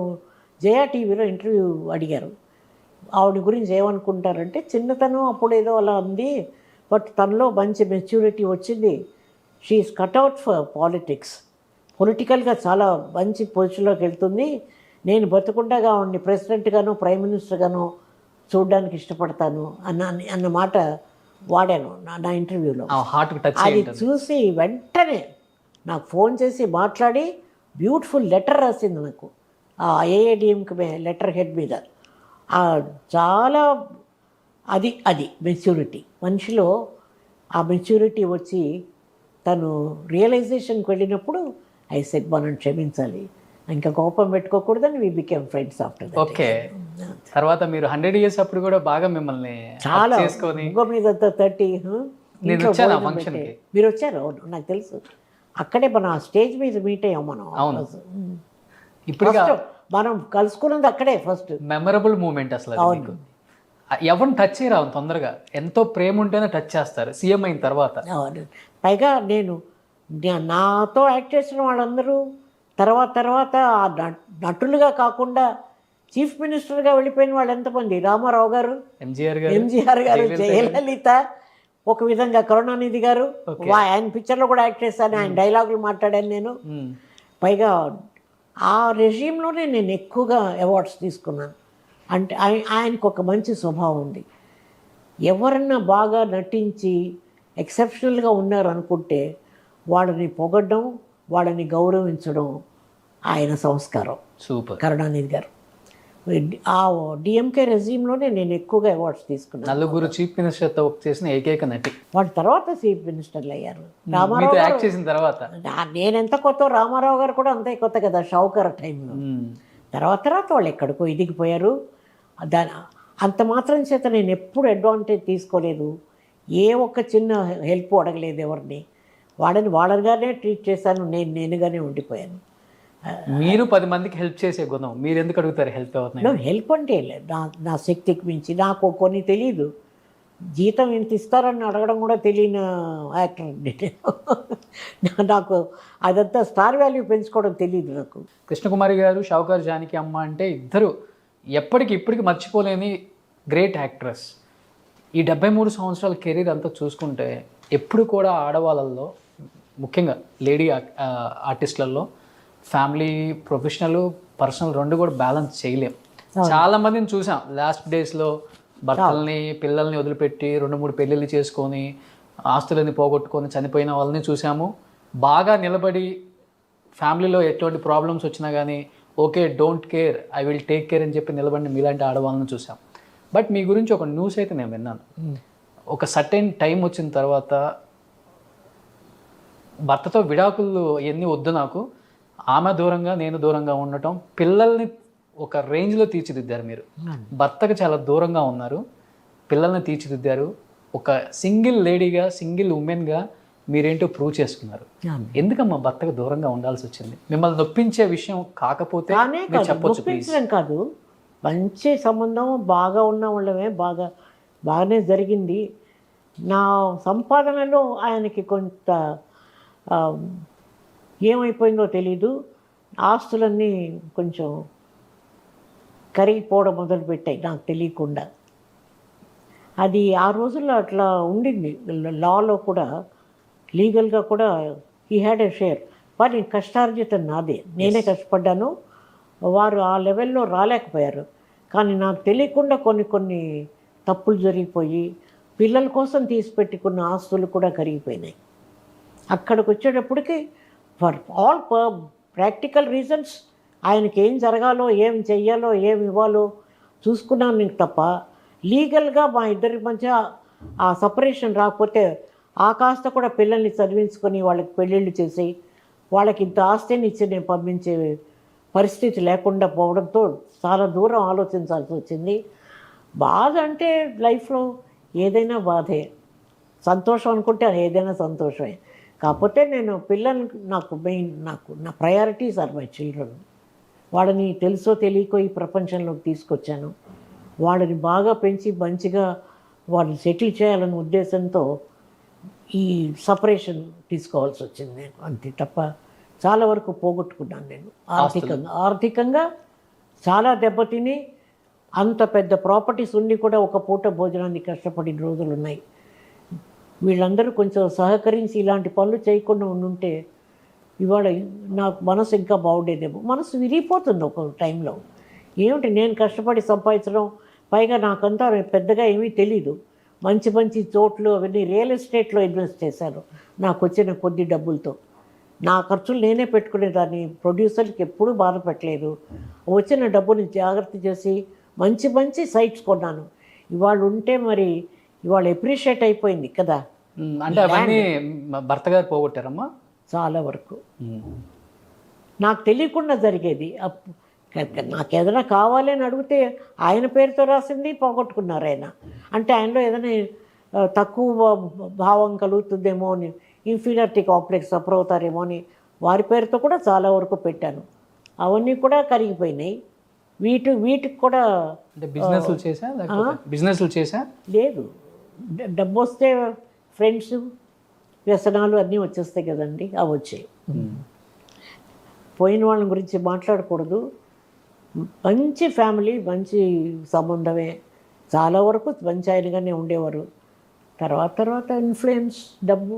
జయా టీవీలో ఇంటర్వ్యూ అడిగారు. ఆవిడ గురించి ఏమనుకుంటారంటే, చిన్నతనం అప్పుడు ఏదో అలా ఉంది, బట్ తనలో మంచి మెచ్యూరిటీ వచ్చింది, షీఈస్ కట్అవుట్ ఫర్ పాలిటిక్స్, పొలిటికల్గా చాలా మంచి పొజిషన్లోకి వెళ్తుంది, నేను బతుకుండగా ఆవిడ్ని ప్రెసిడెంట్గానో ప్రైమ్ మినిస్టర్గానో చూడడానికి ఇష్టపడతాను అన్న మాట వాడాను నా ఇంటర్వ్యూలో. అది చూసి వెంటనే నాకు ఫోన్ చేసి మాట్లాడి బ్యూటిఫుల్ లెటర్ రాసింది నాకు, ఆ ఏఐడిఎంకి లెటర్ హెడ్ మీద. చాలా అది మెచ్యూరిటీ మనిషిలో. ఆ మెచ్యూరిటీ వచ్చి తను రియలైజేషన్కి వెళ్ళినప్పుడు ఐ సెడ్ మనం క్షమించాలి, ఇంకా కోపం పెట్టుకోకూడదని we became friends after that. Okay. తర్వాత మీరు 100 years అప్పుడు కూడా బాగా మిమ్మల్ని చాలా చేసుకొని ఇంకో మీద 30 నేను వచ్చాను ఆ ఫంక్షన్కి. మీరు వచ్చారు? అవును, నాకు తెలుసు. అక్కడే మనం ఆ స్టేజ్ మీద మీట్ అయ్యాం మనం. అవును. ఇప్పుడు మనం కలుసుకున్నది అక్కడే ఫస్ట్. మెమరబుల్ మూమెంట్ అసలు. ఎవరిని టచ్ చేయరా తొందరగా, ఎంతో ప్రేమ ఉంటేనే టచ్ చేస్తారు సీఎం అయిన తర్వాత. పైగా నాతో యాక్ట్ చేసిన వాళ్ళందరూ తర్వాత ఆ నటులుగా కాకుండా చీఫ్ మినిస్టర్గా వెళ్ళిపోయిన వాళ్ళు ఎంతమంది? రామారావు గారు, ఎంజీఆర్ గారు, జయలలిత, ఒక విధంగా కరుణానిధి గారు. ఆయన పిక్చర్లో కూడా యాక్ట్ చేశాను, ఆయన డైలాగులు మాట్లాడాను నేను. పైగా ఆ రెజీమ్లోనే నేను ఎక్కువగా అవార్డ్స్ తీసుకున్నాను. అంటే ఆయనకు ఒక మంచి స్వభావం ఉంది. ఎవరన్నా బాగా నటించి ఎక్సెప్షనల్గా ఉన్నారు అనుకుంటే వాళ్ళని పొగడ్డం, వాళ్ళని గౌరవించడం ఆయన సంస్కారం. సూపర్. కరుణానిధి గారు ఆ డిఎంకే రెజీమ్లోనే నేను ఎక్కువగా అవార్డ్స్ తీసుకున్నాను. 4 చీఫ్ మినిస్టర్తో వర్క్ చేసిన ఏకైక నటి. వాళ్ళ తర్వాత చీఫ్ మినిస్టర్లు అయ్యారు. రామారావు యాక్ట్ చేసిన తర్వాత నేనెంత కొత్త, రామారావు గారు కూడా అంతే కొత్త కదా షావుకార్ టైంలో. తర్వాత వాళ్ళు ఎక్కడికో ఇదిగిపోయారు. అంత మాత్రం చేత నేను ఎప్పుడు అడ్వాంటేజ్ తీసుకోలేదు, ఏ ఒక్క చిన్న హెల్ప్ అడగలేదు ఎవరిని. వాళ్ళగానే ట్రీట్ చేశాను, నేనుగానే ఉండిపోయాను. మీరు 10 మందికి హెల్ప్ చేసే గుణం, మీరు ఎందుకు అడుగుతారు హెల్ప్? హెల్ప్ అంటే నా శక్తికి మించి నాకు కొన్ని తెలియదు. జీతం ఎంత ఇస్తారని అడగడం కూడా తెలియని యాక్టర్ అండి నాకు. అదంతా స్టార్ వాల్యూ పెంచుకోవడం తెలియదు నాకు. కృష్ణకుమారి గారు, షావుకారు జానకి అమ్మ అంటే ఇద్దరు ఇప్పటికి మర్చిపోలేని గ్రేట్ యాక్ట్రెస్. ఈ 73 సంవత్సరాల కెరీర్ అంతా చూసుకుంటే ఎప్పుడు కూడా ఆడవాళ్ళల్లో, ముఖ్యంగా లేడీ ఆర్టిస్టులలో ఫ్యామిలీ, ప్రొఫెషనల్, పర్సనల్ 2 కూడా బ్యాలెన్స్ చేయలేం. చాలా మందిని చూసాం లాస్ట్ డేస్లో భర్తల్ని పిల్లల్ని వదిలిపెట్టి 2-3 పెళ్ళిళ్ళు చేసుకొని ఆస్తులని పోగొట్టుకొని చనిపోయిన వాళ్ళని చూసాము. బాగా నిలబడి ఫ్యామిలీలో ఎటువంటి ప్రాబ్లమ్స్ వచ్చినా కానీ okay don't care, I will take care అని చెప్పి నిలబడిన మీలాంటి ఆడవాళ్ళని చూసాం. బట్ మీ గురించి ఒక న్యూస్ అయితే నేను విన్నాను. ఒక సర్టెన్ టైం వచ్చిన తర్వాత భర్తతో విడాకులు ఎన్ని వద్దు నాకు, ఆమె దూరంగా నేను దూరంగా ఉండటం, పిల్లల్ని ఒక రేంజ్లో తీర్చిదిద్దారు మీరు. భర్తకు చాలా దూరంగా ఉన్నారు, పిల్లల్ని తీర్చిదిద్దారు. ఒక సింగిల్ లేడీగా, సింగిల్ ఉమెన్గా మీరేంటో ప్రూవ్ చేసుకున్నారు. ఎందుకమ్మా భర్తకు దూరంగా ఉండాల్సి వచ్చింది? మిమ్మల్ని నొప్పించే విషయం కాకపోతే మీరు చెప్పొచ్చు ప్లీజ్. కాదు, మంచి సంబంధం, బాగా ఉన్న వాళ్ళమే, బాగానే జరిగింది. నా సంపాదనలో ఆయనకి కొంత ఏమైపోయిందో తెలీదు, ఆస్తులన్నీ కొంచెం కరిగిపోవడం మొదలుపెట్టాయి నాకు తెలియకుండా. అది ఆ రోజుల్లో అట్లా ఉండింది. లాలో కూడా, లీగల్గా కూడా హీ హ్యాడ్ ఎ షేర్. కానీ కష్టార్జితం నాదే, నేనే కష్టపడ్డాను. వారు ఆ లెవెల్లో రాలేకపోయారు. కానీ నాకు తెలియకుండా కొన్ని తప్పులు జరిగిపోయి పిల్లల కోసం తీసిపెట్టుకున్న ఆస్తులు కూడా కరిగిపోయినాయి. అక్కడికి వచ్చేటప్పటికి ఫర్ ఆల్ ప్రాక్టికల్ రీజన్స్ ఆయనకి ఏం జరగాలో, ఏం చెయ్యాలో, ఏం ఇవ్వాలో చూసుకున్నాను నేను తప్ప, లీగల్గా మా ఇద్దరి మధ్య ఆ సపరేషన్ రాకపోతే ఆ కాస్త కూడా పిల్లల్ని చదివించుకొని వాళ్ళకి పెళ్ళిళ్ళు చేసి వాళ్ళకి ఇంత ఆస్తిని ఇచ్చి నేను పంపించే పరిస్థితి లేకుండా పోవడంతో చాలా దూరం ఆలోచించాల్సి వచ్చింది. బాధ అంటే లైఫ్లో ఏదైనా బాధే, సంతోషం అనుకుంటే ఏదైనా సంతోషమే. కాకపోతే నేను పిల్లలకి నా ప్రయారిటీస్ ఆర్ మై చిల్డ్రన్. వాళ్ళని తెలుసో తెలియకో ఈ ప్రపంచంలోకి తీసుకొచ్చాను. వాళ్ళని బాగా పెంచి మంచిగా వాళ్ళని సెటిల్ చేయాలనే ఉద్దేశంతో ఈ సపరేషన్ తీసుకోవాల్సి వచ్చింది నేను, అంతే తప్ప చాలా వరకు పోగొట్టుకున్నాను నేను ఆర్థికంగా చాలా దెబ్బతిని. అంత పెద్ద ప్రాపర్టీస్ ఉండి కూడా ఒక పూట భోజనాన్ని కష్టపడిన రోజులు ఉన్నాయి. వీళ్ళందరూ కొంచెం సహకరించి ఇలాంటి పనులు చేయకుండా ఉండుంటే ఇవాళ నాకు మనసు ఇంకా బాగుండేదేమో. మనసు విరిగిపోతుంది ఒక టైంలో. ఏమిటి నేను కష్టపడి సంపాదించడం, పైగా నాకంతా పెద్దగా ఏమీ తెలీదు. మంచి చోట్లు అవన్నీ రియల్ ఎస్టేట్లో ఇన్వెస్ట్ చేశాను నాకు వచ్చిన కొద్ది డబ్బులతో. నా ఖర్చులు నేనే పెట్టుకునేదాన్ని, ప్రొడ్యూసర్కి ఎప్పుడూ బాధ పెట్టలేదు. వచ్చిన డబ్బుని జాగ్రత్త చేసి మంచి సైట్స్ కొన్నాను. ఇవాళ ఉంటే మరి ఇవాళ ఎప్రిషియేట్ అయిపోయింది కదా. అంటే అవన్నీ భర్త గారు పోగొట్టారమ్మా చాలా వరకు. నాకు తెలియకుండా జరిగేది. నాకు ఏదైనా కావాలి అని అడిగితే ఆయన పేరుతో రాసింది పోగొట్టుకున్నారు ఆయన. అంటే ఆయనలో ఏదైనా తక్కువ భావం కలుగుతుందేమో అని, ఇన్ఫీరియారిటీ కాంప్లెక్స్ సఫర్ అవుతారేమో అని వారి పేరుతో కూడా చాలా వరకు పెట్టాను. అవన్నీ కూడా కరిగిపోయినాయి. వీటికి కూడా బిజినెస్లు చేసా లేదు. డబ్బు వస్తే ఫ్రెండ్స్, వ్యసనాలు అన్నీ వచ్చేస్తాయి కదండి, అవి వచ్చాయి. పోయిన వాళ్ళ గురించి మాట్లాడకూడదు. మంచి ఫ్యామిలీ, మంచి సంబంధమే, చాలా వరకు మంచి ఆయనగానే ఉండేవారు. తర్వాత ఇన్ఫ్లుయెన్స్, డబ్బు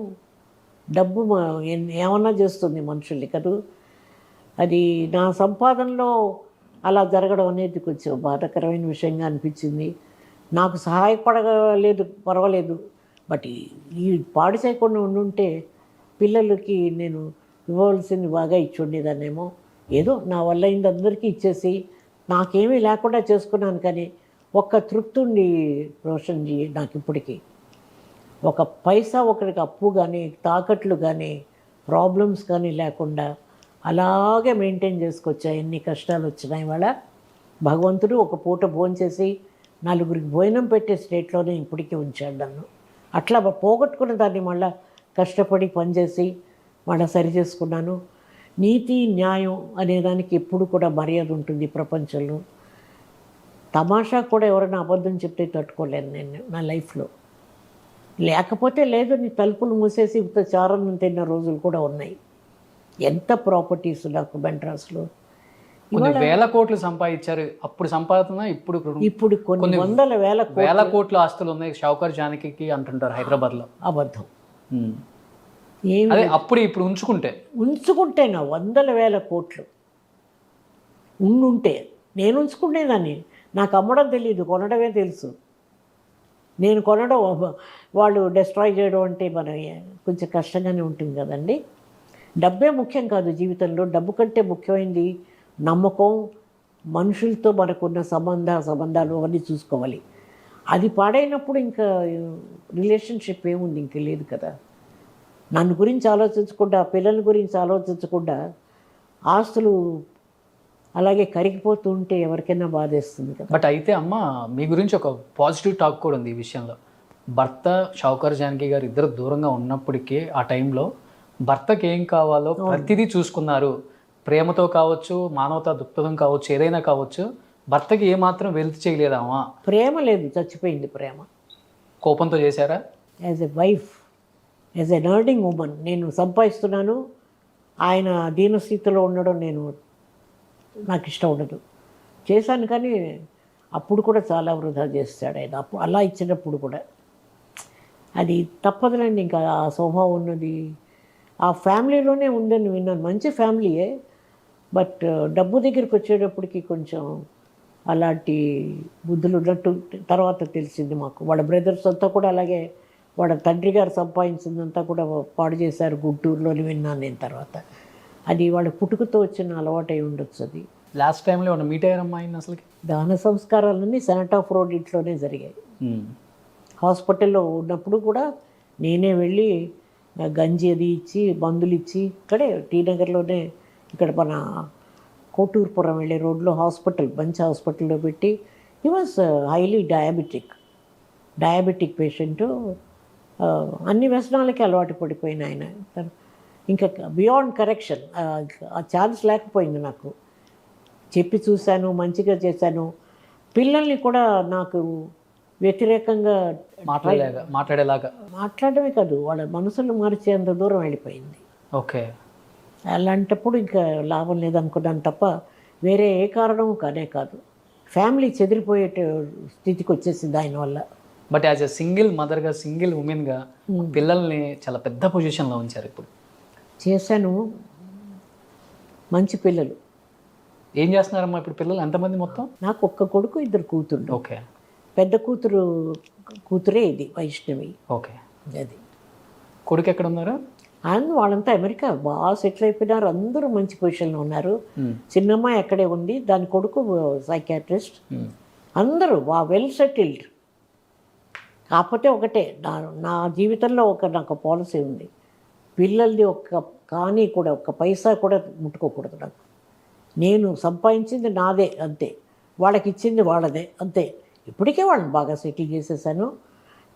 ఏమన్నా చేస్తుంది మనుషుల్ని కదూ. అది నా సంపాదనలో అలా జరగడం అనేది కొంచెం బాధాకరమైన విషయంగా అనిపించింది. నాకు సహాయపడలేదు, పర్వాలేదు. బట్ ఈ పాడు చేయకుండా ఉండుంటే పిల్లలకి నేను ఇవ్వవలసింది బాగా ఇచ్చి ఉండేదాన్నేమో. ఏదో నా వల్ల అయింది అందరికీ ఇచ్చేసి నాకేమీ లేకుండా చేసుకున్నాను. కానీ ఒక్క తృప్తి ఉండి రోషన్జీ నాకు ఇప్పటికీ ఒక పైసా ఒకరికి అప్పు కానీ, తాకట్లు కానీ, ప్రాబ్లమ్స్ కానీ లేకుండా అలాగే మెయింటైన్ చేసుకొచ్చా. ఎన్ని కష్టాలు వచ్చినాయి వాళ్ళ. భగవంతుడు ఒక పూట భోంచేసి నలుగురికి భోజనం పెట్టే స్టేట్లోనే ఇప్పటికీ ఉంచాడు నన్ను. అట్లా పోగొట్టుకున్న దాన్ని మళ్ళీ కష్టపడి పనిచేసి మళ్ళీ సరి చేసుకున్నాను. నీతి న్యాయం అనేదానికి ఎప్పుడు కూడా మర్యాద ఉంటుంది ప్రపంచంలో. తమాషా కూడా ఎవరైనా అబద్ధం చెప్తే తట్టుకోలేను నేను నా లైఫ్లో. లేకపోతే లేదు, నీ తలుపులు మూసేసి చారన్నం తిన్న రోజులు కూడా ఉన్నాయి. ఎంత ప్రాపర్టీస్ నాకు మెడ్రాస్లో. వేల కోట్లు సంపాదించారు. అప్పుడు సంపాదన ఇప్పుడు కొన్ని వందల వేల కోట్ల ఆస్తులు ఉన్నాయి షౌకర్ జానకి అంటుంటారు హైదరాబాద్లో. అబద్ధం. అదే అప్పుడు ఇప్పుడు ఉంచుకుంటే నా వందల వేల కోట్లు ఉండుంటే నేను ఉంచుకునేదాన్ని. నాకు అమ్మడం తెలియదు, కొనడమే తెలుసు. నేను కొనడం వాళ్ళు డిస్ట్రాయ్ చేయడం అంటే మన కొంచెం కష్టంగానే ఉంటుంది కదండి. డబ్బే ముఖ్యం కాదు జీవితంలో. డబ్బు కంటే ముఖ్యమైనది నమ్మకం, మనుషులతో మనకున్న సంబంధాలు అవన్నీ చూసుకోవాలి. అది పాడైనప్పుడు ఇంకా రిలేషన్షిప్ ఏముంది, ఇంక లేదు కదా. నన్ను గురించి ఆలోచించకుండా, పిల్లల గురించి ఆలోచించకుండా ఆస్తులు అలాగే కరిగిపోతూ ఉంటే ఎవరికైనా బాధేస్తుంది కదా. బట్ అయితే అమ్మ, మీ గురించి ఒక పాజిటివ్ టాక్ కూడా ఉంది ఈ విషయంలో. భర్త షావుకార్ జానకి గారు ఇద్దరు దూరంగా ఉన్నప్పటికీ ఆ టైంలో భర్తకి ఏం కావాలో ప్రతిదీ చూసుకున్నారు. ప్రేమతో కావచ్చు, మానవతా దృక్పథం కావచ్చు, ఏదైనా కావచ్చు. భర్తకి ఏమాత్రం వెల్త్ చేయలేదామా? ప్రేమ లేదు, చచ్చిపోయింది ప్రేమ. కోపంతో చేశారా? As a wife, as N earning women, నేను సంపాదిస్తున్నాను, ఆయన దీనస్థితిలో ఉండడం నాకు ఇష్టం ఉండదు. చేశాను, కానీ అప్పుడు కూడా చాలా వృధా చేస్తాడు ఆయన. అప్పుడు అలా ఇచ్చినప్పుడు కూడా అది తప్పదులండి. ఇంకా ఆ స్వభావం ఉన్నది ఆ ఫ్యామిలీలోనే ఉందని విన్నాను. మంచి ఫ్యామిలీయే, బట్ డబ్బు దగ్గరికి వచ్చేటప్పటికి కొంచెం అలాంటి బుద్ధులు ఉన్నట్టు తర్వాత తెలిసింది మాకు. వాళ్ళ బ్రదర్స్ అంతా కూడా అలాగే, వాళ్ళ తండ్రి గారు సంపాదించిందంతా కూడా పాడు చేశారు గుంటూరులోని విన్నాను నేను తర్వాత. అది వాళ్ళ పుట్టుకతో వచ్చిన అలవాటు అయి ఉండొచ్చు. అది లాస్ట్ టైంలో ఏమన్నా మీట్ అయ్యారమ్మా ఆయన అసలుకి? దాన సంస్కారాలన్నీ సెనట్ ఆఫ్ రోడ్ ఇంట్లోనే జరిగాయి. హాస్పిటల్లో ఉన్నప్పుడు కూడా నేనే వెళ్ళి గంజి అది ఇచ్చి, మందులు ఇచ్చి, ఇక్కడే టీ నగర్లోనే, ఇక్కడ మన కోటూరుపురం వెళ్ళే రోడ్లో హాస్పిటల్, మంచి హాస్పిటల్లో పెట్టి, he was highly diabetic patient. అన్ని వ్యసనాలకి అలవాటు పడిపోయిన ఆయన. ఇంకా బియాండ్ కరెక్షన్, ఆ ఛాన్స్ లేకపోయింది నాకు. చెప్పి చూశాను, మంచిగా చేశాను. పిల్లల్ని కూడా నాకు వ్యతిరేకంగా మాట్లాడమే కాదు, వాళ్ళ మనసులు మార్చేంత దూరం వెళ్ళిపోయింది. ఓకే. అలాంటప్పుడు ఇంకా లాభం లేదనుకున్నాను తప్ప వేరే ఏ కారణం కాదు. ఫ్యామిలీ చెదిరిపోయే స్థితికి వచ్చేసింది ఆయన వల్ల. బట్ యాజ్ ఎ సింగిల్ మదర్గా, సింగిల్ ఉమెన్గా పిల్లల్ని చాలా పెద్ద పొజిషన్లో ఉంచారు ఇప్పుడు. చేశాను, మంచి పిల్లలు. ఏం చేస్తున్నారమ్మా ఇప్పుడు పిల్లలు? ఎంతమంది మొత్తం? నాకు ఒక్క కొడుకు, ఇద్దరు కూతుళ్ళు. ఓకే. పెద్ద కూతురే ఇది, వైష్ణవి. ఓకే. అది. కొడుకు ఎక్కడ ఉన్నారు? వాళ్ళంతా అమెరికా బాగా సెటిల్ అయిపోయినారు, అందరూ మంచి పొజిషన్లో ఉన్నారు. చిన్నమ్మాయి అక్కడే ఉంది, దాని కొడుకు సైకాట్రిస్ట్. అందరూ వెల్ సెటిల్డ్. కాకపోతే ఒకటే, నా జీవితంలో నాకు పాలసీ ఉంది. పిల్లల్ది ఒక్క పైసా కూడా ముట్టుకోకూడదు. నాకు నేను సంపాదించింది నాదే అంతే, వాళ్ళకి ఇచ్చింది వాళ్ళదే అంతే. ఇప్పటికే వాళ్ళని బాగా సెటిల్ చేసేసాను.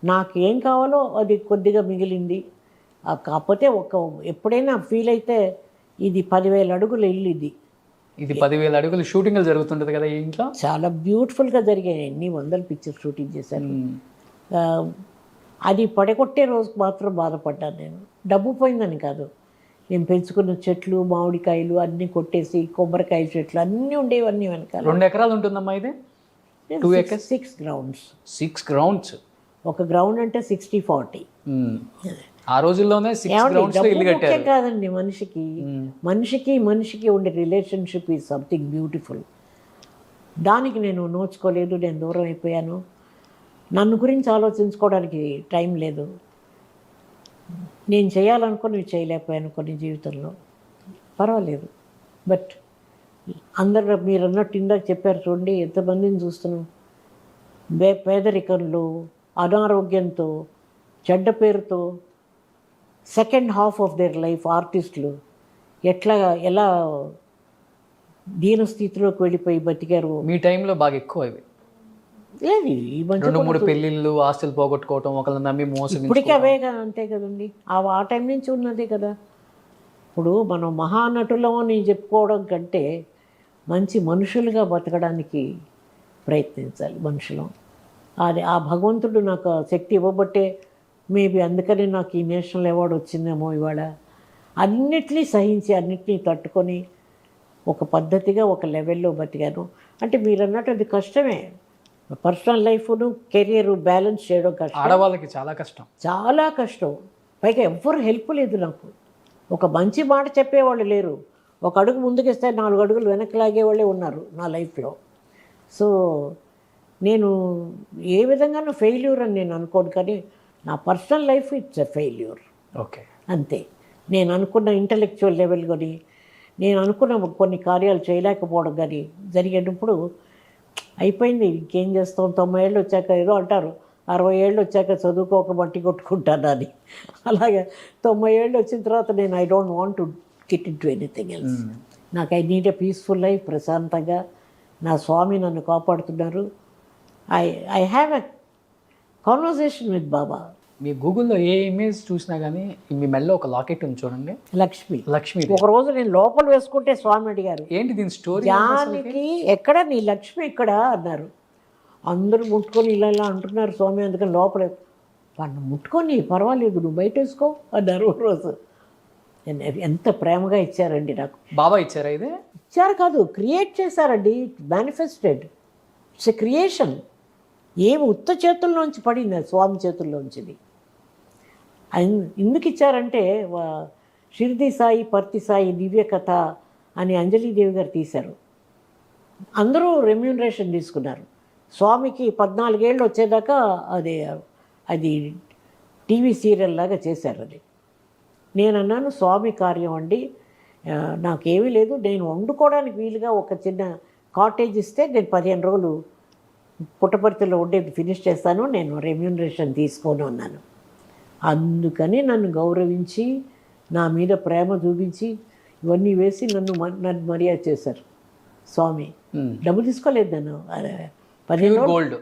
నాకు ఏం కావాలో అది కొద్దిగా మిగిలింది. కాకపోతే ఎప్పుడైనా ఫీల్ అయితే ఇది 10,000 అడుగుల ఇల్లు. ఇది 10,000 అడుగులు షూటింగ్లు జరుగుతుంటుంది కదా ఈ ఇంట్లో. చాలా బ్యూటిఫుల్గా జరిగాయి. ఎన్ని వందల పిక్చర్ షూటింగ్ చేశాను. అది పడగొట్టే రోజు మాత్రం బాధపడ్డాను నేను. డబ్బు పోయిందని కాదు, నేను పెంచుకున్న చెట్లు, మామిడికాయలు అన్నీ కొట్టేసి, కొబ్బరికాయ చెట్లు అన్నీ ఉండేవి, అన్నీ వెనకాల. 2 ఎకరాలు ఉంటుందమ్మా ఇది? 2 acres? 6 grounds. 6 grounds. ఒక గ్రౌండ్ అంటే 60-40. ఆ రోజుల్లోనే 6 grounds ఇల్లు కట్టారు. కాదండి, మనిషికి ఉండే రిలేషన్షిప్ ఈజ్ సంథింగ్ బ్యూటిఫుల్. దానికి నేను నోచుకోలేదు, నేను దూరం అయిపోయాను. నన్ను గురించి ఆలోచించుకోవడానికి టైం లేదు. నేను చేయాలనుకుని చేయలేకపోయాను కొన్ని జీవితంలో. పర్వాలేదు. బట్ అందరూ మీరు అన్నట్టు ఇందాక చెప్పారు చూడండి, ఎంతమందిని చూస్తున్నాం పేదరికంలో, అనారోగ్యంతో, చెడ్డ పేరుతో second half of their life ఆర్టిస్టులు ఎలా దీనస్థితిలోకి వెళ్ళిపోయి బతికారు. మీ టైంలో బాగా ఎక్కువ ఇవి. లేదు, ఈ 2-3 పెళ్ళిళ్ళు, ఆస్తులు పోగొట్టుకోవటం, ఒకళ్ళని నమ్మి మోసం. ఇప్పటికీ అవే అంతే కదండి. ఆ టైం నుంచి ఉన్నదే కదా. ఇప్పుడు మనం మహానటులం అని చెప్పుకోవడం కంటే మంచి మనుషులుగా బతకడానికి ప్రయత్నించాలి మనుషులం. ఆ భగవంతుడు నాకు శక్తి ఇవ్వబట్టే మేబీ అందుకని నాకు ఈ నేషనల్ అవార్డు వచ్చిందేమో ఇవాళ. అన్నిటినీ సహించి, అన్నిటినీ తట్టుకొని ఒక పద్ధతిగా ఒక లెవెల్లో బతికాను. అంటే మీరు అన్నట్టు అది కష్టమే. పర్సనల్ లైఫ్ను, కెరియర్ బ్యాలెన్స్ చేయడం కష్టం. ఆడవాళ్ళకి చాలా కష్టం. పైగా ఎవ్వరు హెల్ప్ లేదు నాకు. ఒక మంచి మాట చెప్పేవాళ్ళు లేరు. ఒక అడుగు ముందుకేస్తే 4 అడుగులు వెనక్కి లాగేవాళ్ళే ఉన్నారు నా లైఫ్లో. సో నేను ఏ విధంగానూ ఫెయిల్యూర్ అని నేను అనుకోను, కానీ నా personal life it's a failure okay. అంతే. నేను అనుకున్న ఇంటలెక్చువల్ లెవెల్ కానీ నేను అనుకున్న కొన్ని కార్యాలు చేయలేకపోవడం కానీ జరిగేటప్పుడు అయిపోయింది, ఇంకేం చేస్తాం, 90 ఏళ్ళు వచ్చాక ఏదో అంటారు 60 ఏళ్ళు వచ్చాక చదువుకోక మట్టి కొట్టుకుంటాను అని. అలాగే 90 ఏళ్ళు వచ్చిన తర్వాత నేను I don't want to get in to anything else. నాకు I need a peaceful life, ప్రశాంతంగా. నా స్వామి నన్ను కాపాడుతున్నారు. I have a conversation with Baba. మీ గూగుల్లో ఏ ఇమేజ్ చూసినా కానీ మీ మెడలో ఒక లాకెట్ ఉంది చూడండి, లక్ష్మి. లక్ష్మి. ఒకరోజు నేను లోపల వేసుకుంటే స్వామి అడిగారు, ఏంటి దీని స్టోరీ? జానకి ఎక్కడ, నీ లక్ష్మి ఎక్కడ అన్నారు. అందరూ ముట్టుకొని ఇలా ఇలా అంటున్నారు స్వామి, అందుకని లోపల వాడిని ముట్టుకొని పర్వాలేదు నువ్వు బయట వేసుకో అన్నారు. ఒక రోజు ఎంత ప్రేమగా ఇచ్చారండి నాకు. బాబా ఇచ్చారా ఇది? ఇచ్చారు కాదు, క్రియేట్ చేశారండి. మేనిఫెస్టెడ్. It's a creation. ఏమి ఉత్త చేతుల్లోంచి పడింది, అది స్వామి చేతుల్లోంచిది. ఎందుకు ఇచ్చారంటే షిర్ది సాయి పర్తి సాయి దివ్య కథ అని అంజలీదేవి గారు తీశారు. అందరూ రెమ్యూనరేషన్ తీసుకున్నారు. స్వామికి 14 ఏళ్ళు వచ్చేదాకా అది టీవీ సీరియల్ లాగా చేశారు. అది నేను అన్నాను, స్వామి కార్యం అండి, నాకేమీ లేదు, నేను వండుకోవడానికి వీలుగా ఒక చిన్న కాటేజ్ ఇస్తే నేను 15 రోజులు పుట్టపర్తిలో ఉండేది ఫినిష్ చేస్తాను, నేను రెమ్యూనరేషన్ తీసుకోను అన్నాను. అందుకని నన్ను గౌరవించి నా మీద ప్రేమ చూపించి ఇవన్నీ వేసి నన్ను మర్యాద చేశారు స్వామి. డబ్బు తీసుకోలేదు నన్ను. 15 గోల్డ్,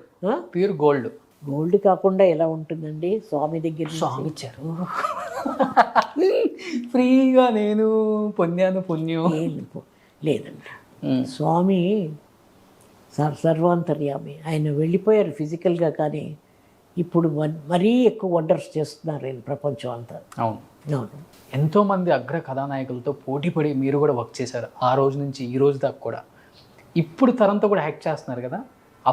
ప్యూర్ గోల్డ్. గోల్డ్ కాకుండా ఎలా ఉంటుందండి స్వామి దగ్గర స్వామి ఇచ్చారు ఫ్రీగా, నేను పొందాను పుణ్యం. లేదండి, స్వామి సర్వాంతర్యామి. ఆయన వెళ్ళిపోయారు ఫిజికల్గా, కానీ ఇప్పుడు మరీ ఎక్కువ వండర్స్ చేస్తున్నారు ఆయన ప్రపంచం అంతా. అవును అవును. ఎంతోమంది అగ్ర కథానాయకులతో పోటీపడి మీరు కూడా వర్క్ చేశారు, ఆ రోజు నుంచి ఈ రోజు దాకా కూడా. ఇప్పుడు తరంతో కూడా యాక్ట్ చేస్తున్నారు కదా,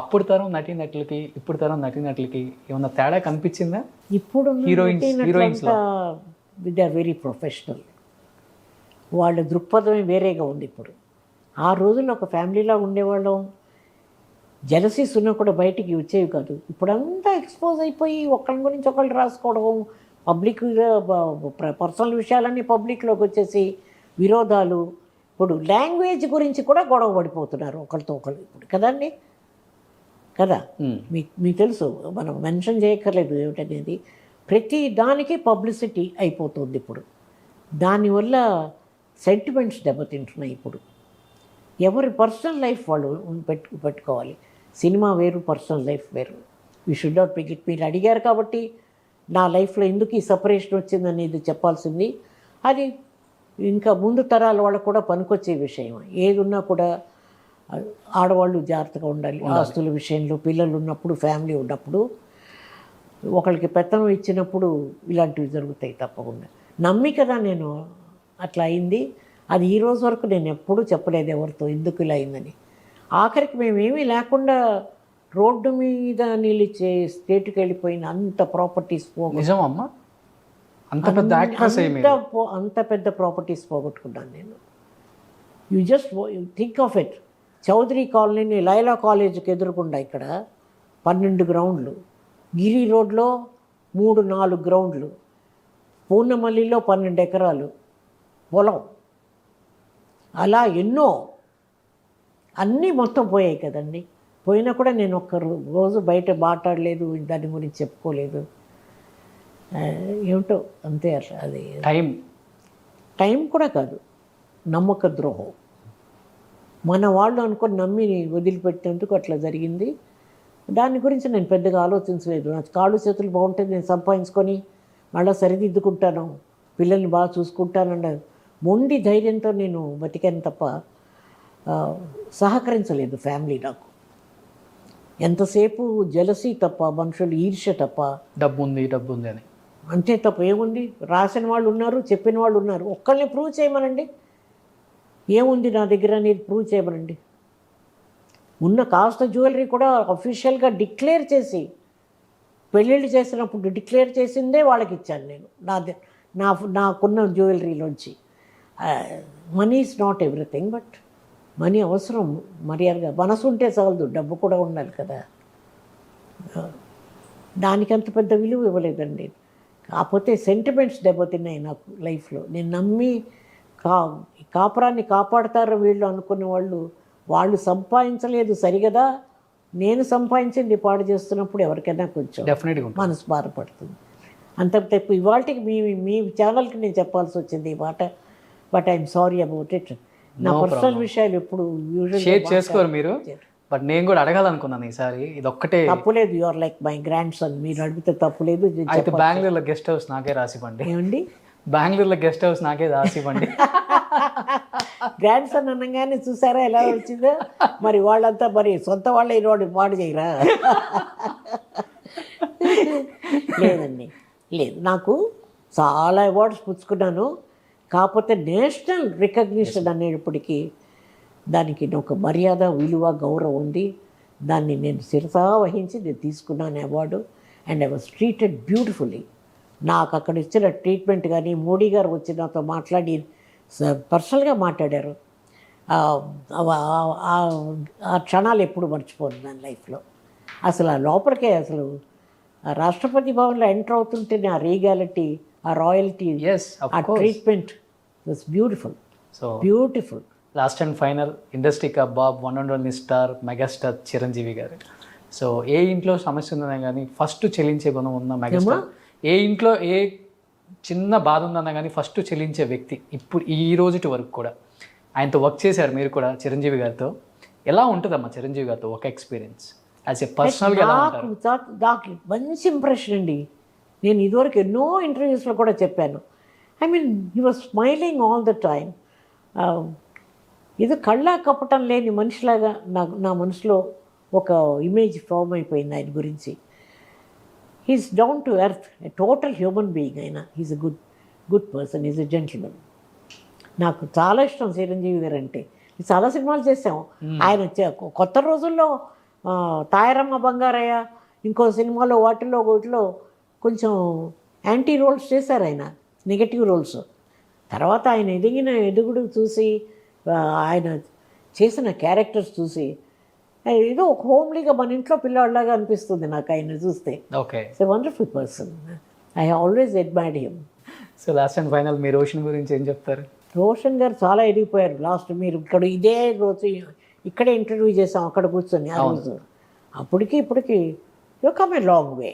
అప్పుడు తరం నటీనటులకి ఇప్పుడు తరం నటీనటులకి ఏమన్నా తేడా కనిపించిందా? ఇప్పుడు heroines they are very professional. వాళ్ళ దృక్పథమే వేరేగా ఉంది ఇప్పుడు. ఆ రోజుల్లో ఒక ఫ్యామిలీలా ఉండేవాళ్ళం, జెలసీస్ ఉన్నా కూడా బయటికి వచ్చేవి కాదు. ఇప్పుడంతా ఎక్స్పోజ్ అయిపోయి ఒకరి గురించి ఒకళ్ళు రాసుకోవడం, పబ్లిక్గా పర్సనల్ విషయాలన్నీ పబ్లిక్లోకి వచ్చేసి విరోధాలు. ఇప్పుడు లాంగ్వేజ్ గురించి కూడా గొడవ పడిపోతున్నారు ఒకరితో ఒకరు ఇప్పుడు కదండి, కదా. మీకు తెలుసు, మనం మెన్షన్ చేయక్కర్లేదు ఏమిటనేది. ప్రతి దానికి పబ్లిసిటీ అయిపోతుంది ఇప్పుడు. దానివల్ల సెంటిమెంట్స్ దెబ్బతింటున్నాయి ఇప్పుడు. ఎవరి పర్సనల్ లైఫ్ వాళ్ళు పెట్టుకోవాలి. సినిమా వేరు, పర్సనల్ లైఫ్ వేరు. We should not pick it. మీరు అడిగారు కాబట్టి నా లైఫ్లో ఎందుకు ఈ సపరేషన్ వచ్చిందనేది చెప్పాల్సింది. అది ఇంకా ముందు తరాల వాళ్ళకు కూడా పనికొచ్చే విషయం. ఏది ఉన్నా కూడా ఆడవాళ్ళు జాగ్రత్తగా ఉండాలి. ఆస్తుల విషయంలో, పిల్లలు ఉన్నప్పుడు, ఫ్యామిలీ ఉన్నప్పుడు, ఒకరికి పెత్తనం ఇచ్చినప్పుడు ఇలాంటివి జరుగుతాయి తప్పకుండా. నమ్మి కదా నేను అట్లా అయింది. అది ఈ రోజు వరకు నేను ఎప్పుడూ చెప్పలేదు ఎవరితో ఎందుకు ఇలా అయిందని. ఆఖరికి మేమేమీ లేకుండా రోడ్డు మీద నిలిచే స్టేట్కి వెళ్ళిపోయిన అంత ప్రాపర్టీస్ నిజమమ్మా, అంత పెద్ద ప్రాపర్టీస్ పోగొట్టుకున్నాను నేను. You just think of it. Chaudhary colony Laila కాలేజీకి ఎదురుకుండా ఇక్కడ 12 గ్రౌండ్లు, గిరి రోడ్లో 3-4 గ్రౌండ్లు, పూర్ణమల్లిలో 12 ఎకరాలు పొలం, అలా ఎన్నో అన్నీ మొత్తం పోయాయి కదండి. పోయినా కూడా నేను ఒక్క రోజు బయట మాట్లాడలేదు, దాని గురించి చెప్పుకోలేదు. ఏమిటో అంతే. అట్లా అది టైం కూడా కాదు, నమ్మక ద్రోహం. మన వాళ్ళు అనుకొని నమ్మి వదిలిపెట్టేందుకు అట్లా జరిగింది. దాని గురించి నేను పెద్దగా ఆలోచించలేదు. నా కాళ్ళు చేతులు బాగుంటే నేను సంపాదించుకొని మళ్ళీ సరిదిద్దుకుంటాను, పిల్లల్ని బాగా చూసుకుంటానన్న మొండి ధైర్యంతో నేను బతికాను తప్ప సహకరించలేదు ఫ్యామిలీ నాకు. ఎంతసేపు జలసీ తప్ప, మనుషులు ఈర్ష్య తప్ప. డబ్బు ఉంది అని అంతే తప్ప ఏముంది. రాసిన వాళ్ళు ఉన్నారు, చెప్పిన వాళ్ళు ఉన్నారు. ఒక్కళ్ళని ప్రూవ్ చేయమనండి, ఏముంది నా దగ్గర అనేది ప్రూవ్ చేయమనండి. ఉన్న కాస్త జ్యువెలరీ కూడా అఫీషియల్గా డిక్లేర్ చేసి, పెళ్ళిళ్ళు చేసినప్పుడు డిక్లేర్ చేసిందే వాళ్ళకి ఇచ్చాను నేను. నాకున్న జ్యువెలరీలోంచి. Money is not everything, but money అవసరం. మర్యాదగా మనసు ఉంటే చాలదు, డబ్బు కూడా ఉండాలి కదా. దానికి అంత పెద్ద విలువ ఇవ్వలేదండి. కాకపోతే సెంటిమెంట్స్ దెబ్బతిన్నాయి నాకు లైఫ్లో. నేను నమ్మి కాపురాన్ని కాపాడతారు వీళ్ళు అనుకునే వాళ్ళు సంపాదించలేదు సరిగదా, నేను సంపాదించింది పాడు చేస్తున్నప్పుడు ఎవరికైనా కొంచెం డెఫినెట్గా మనసు బాధపడుతుంది. అంత తప్పు ఇవాళకి మీ ఛానల్కి నేను చెప్పాల్సి వచ్చింది ఈ మాట. But I'm sorry about it. నా పర్సనల్ విషయాలు ఎప్పుడు షేర్ చేసుకోరు మీరు, బట్ నేను కూడా అడగాలనుకున్నాను ఈసారి. ఇది ఒక్కటే తప్పులేదు. You are like my grandson. మీరు అడిగితే తప్పులేదు. అయితే బెంగళూరులో గెస్ట్ హౌస్ నాకే రాసివ్వండి. ఏమండి, బెంగళూరులో గెస్ట్ హౌస్ నాకే రాసివ్వండి. గ్రాండ్ సన్ అనగానే చూసారా ఎలా వచ్చిందో. మరి వాళ్ళంతా మరి సొంత వాళ్ళ ఈరోడు పాడు చేయరా? లేదండి, లేదు. నాకు చాలా అవార్డ్స్ పుచ్చుకున్నాను. కాకపోతే నేషనల్ రికగ్నిషన్ అనేటప్పటికీ దానికి ఒక మర్యాద, విలువ, గౌరవం ఉంది. దాన్ని నేను శిరసా వహించి నేను తీసుకున్నాను award. And I was treated beautifully. నాకు అక్కడ ఇచ్చిన ట్రీట్మెంట్ కానీ, మోడీ గారు వచ్చి నాతో మాట్లాడి పర్సనల్గా మాట్లాడారు. ఆ క్షణాలు ఎప్పుడు మర్చిపోను నా లైఫ్లో. అసలు ఆ లోపలికే అసలు రాష్ట్రపతి భవన్లో ఎంటర్ అవుతుంటే ఆ రీగాలిటీ, ఆ రాయల్టీ, ఆ treatment was beautiful. So beautiful. Last and final industry Bob one and only star megastar Chiranjeevi గారు. సో ఏ ఇంట్లో సమస్య ఉందన్నా కానీ ఫస్ట్ చెల్లించే గుణం ఉన్న మెగాస్టార్. ఏ ఇంట్లో ఏ చిన్న బాధ ఉందన్నా కానీ ఫస్ట్ చెల్లించే వ్యక్తి. ఇప్పుడు ఈ రోజుటి వరకు కూడా ఆయనతో వర్క్ చేశారు మీరు కూడా, చిరంజీవి గారితో. ఎలా ఉంటుందమ్మా చిరంజీవి గారితో ఒక ఎక్స్పీరియన్స్ యాజ్ ఎ పర్సనల్గా? నాకు మంచి ఇంప్రెషన్ అండి. నేను ఇదివరకు ఎన్నో ఇంటర్వ్యూస్లో కూడా చెప్పాను. I mean he was smiling all the time. ఇది కళ్ళ కప్పటం లేని మనిషిలాగా నా మనసులో ఒక ఇమేజ్ ఫామ్ అయిపోయింది ఆయన గురించి. He's down to earth, a total human being. ఆయన he's a good person, is a gentlemen. నాకు చాలా ఇష్టం చిరంజీవి గారు అంటే. చాలా సినిమాలు చేసాం. ఆయన కొత్త రోజుల్లో తాయారమ్మ బంగారయ్య, ఇంకో సినిమాలో వాటిలో కొంచెం యాంటీ రోల్స్ చేశారు ఆయన, నెగటివ్ రోల్స్. తర్వాత ఆయన ఎదుగుడు చూసి, ఆయన చేసిన క్యారెక్టర్స్ చూసి ఏదో ఒక హోమ్లీగా మన ఇంట్లో పిల్లవాళ్ళలాగా అనిపిస్తుంది నాకు ఆయన చూస్తే. Okay, a wonderful person. I always admired him. So last and final మీ రోషన్ గురించి ఏం చెప్తారు? రోషన్ గారు చాలా ఎదిగిపోయారు. లాస్ట్ మీరు ఇక్కడ ఇదే రోజు ఇక్కడే ఇంటర్వ్యూ చేసాం, అక్కడ కూర్చొని ఆ రోజు. అప్పటికి ఇప్పటికి you come a long way.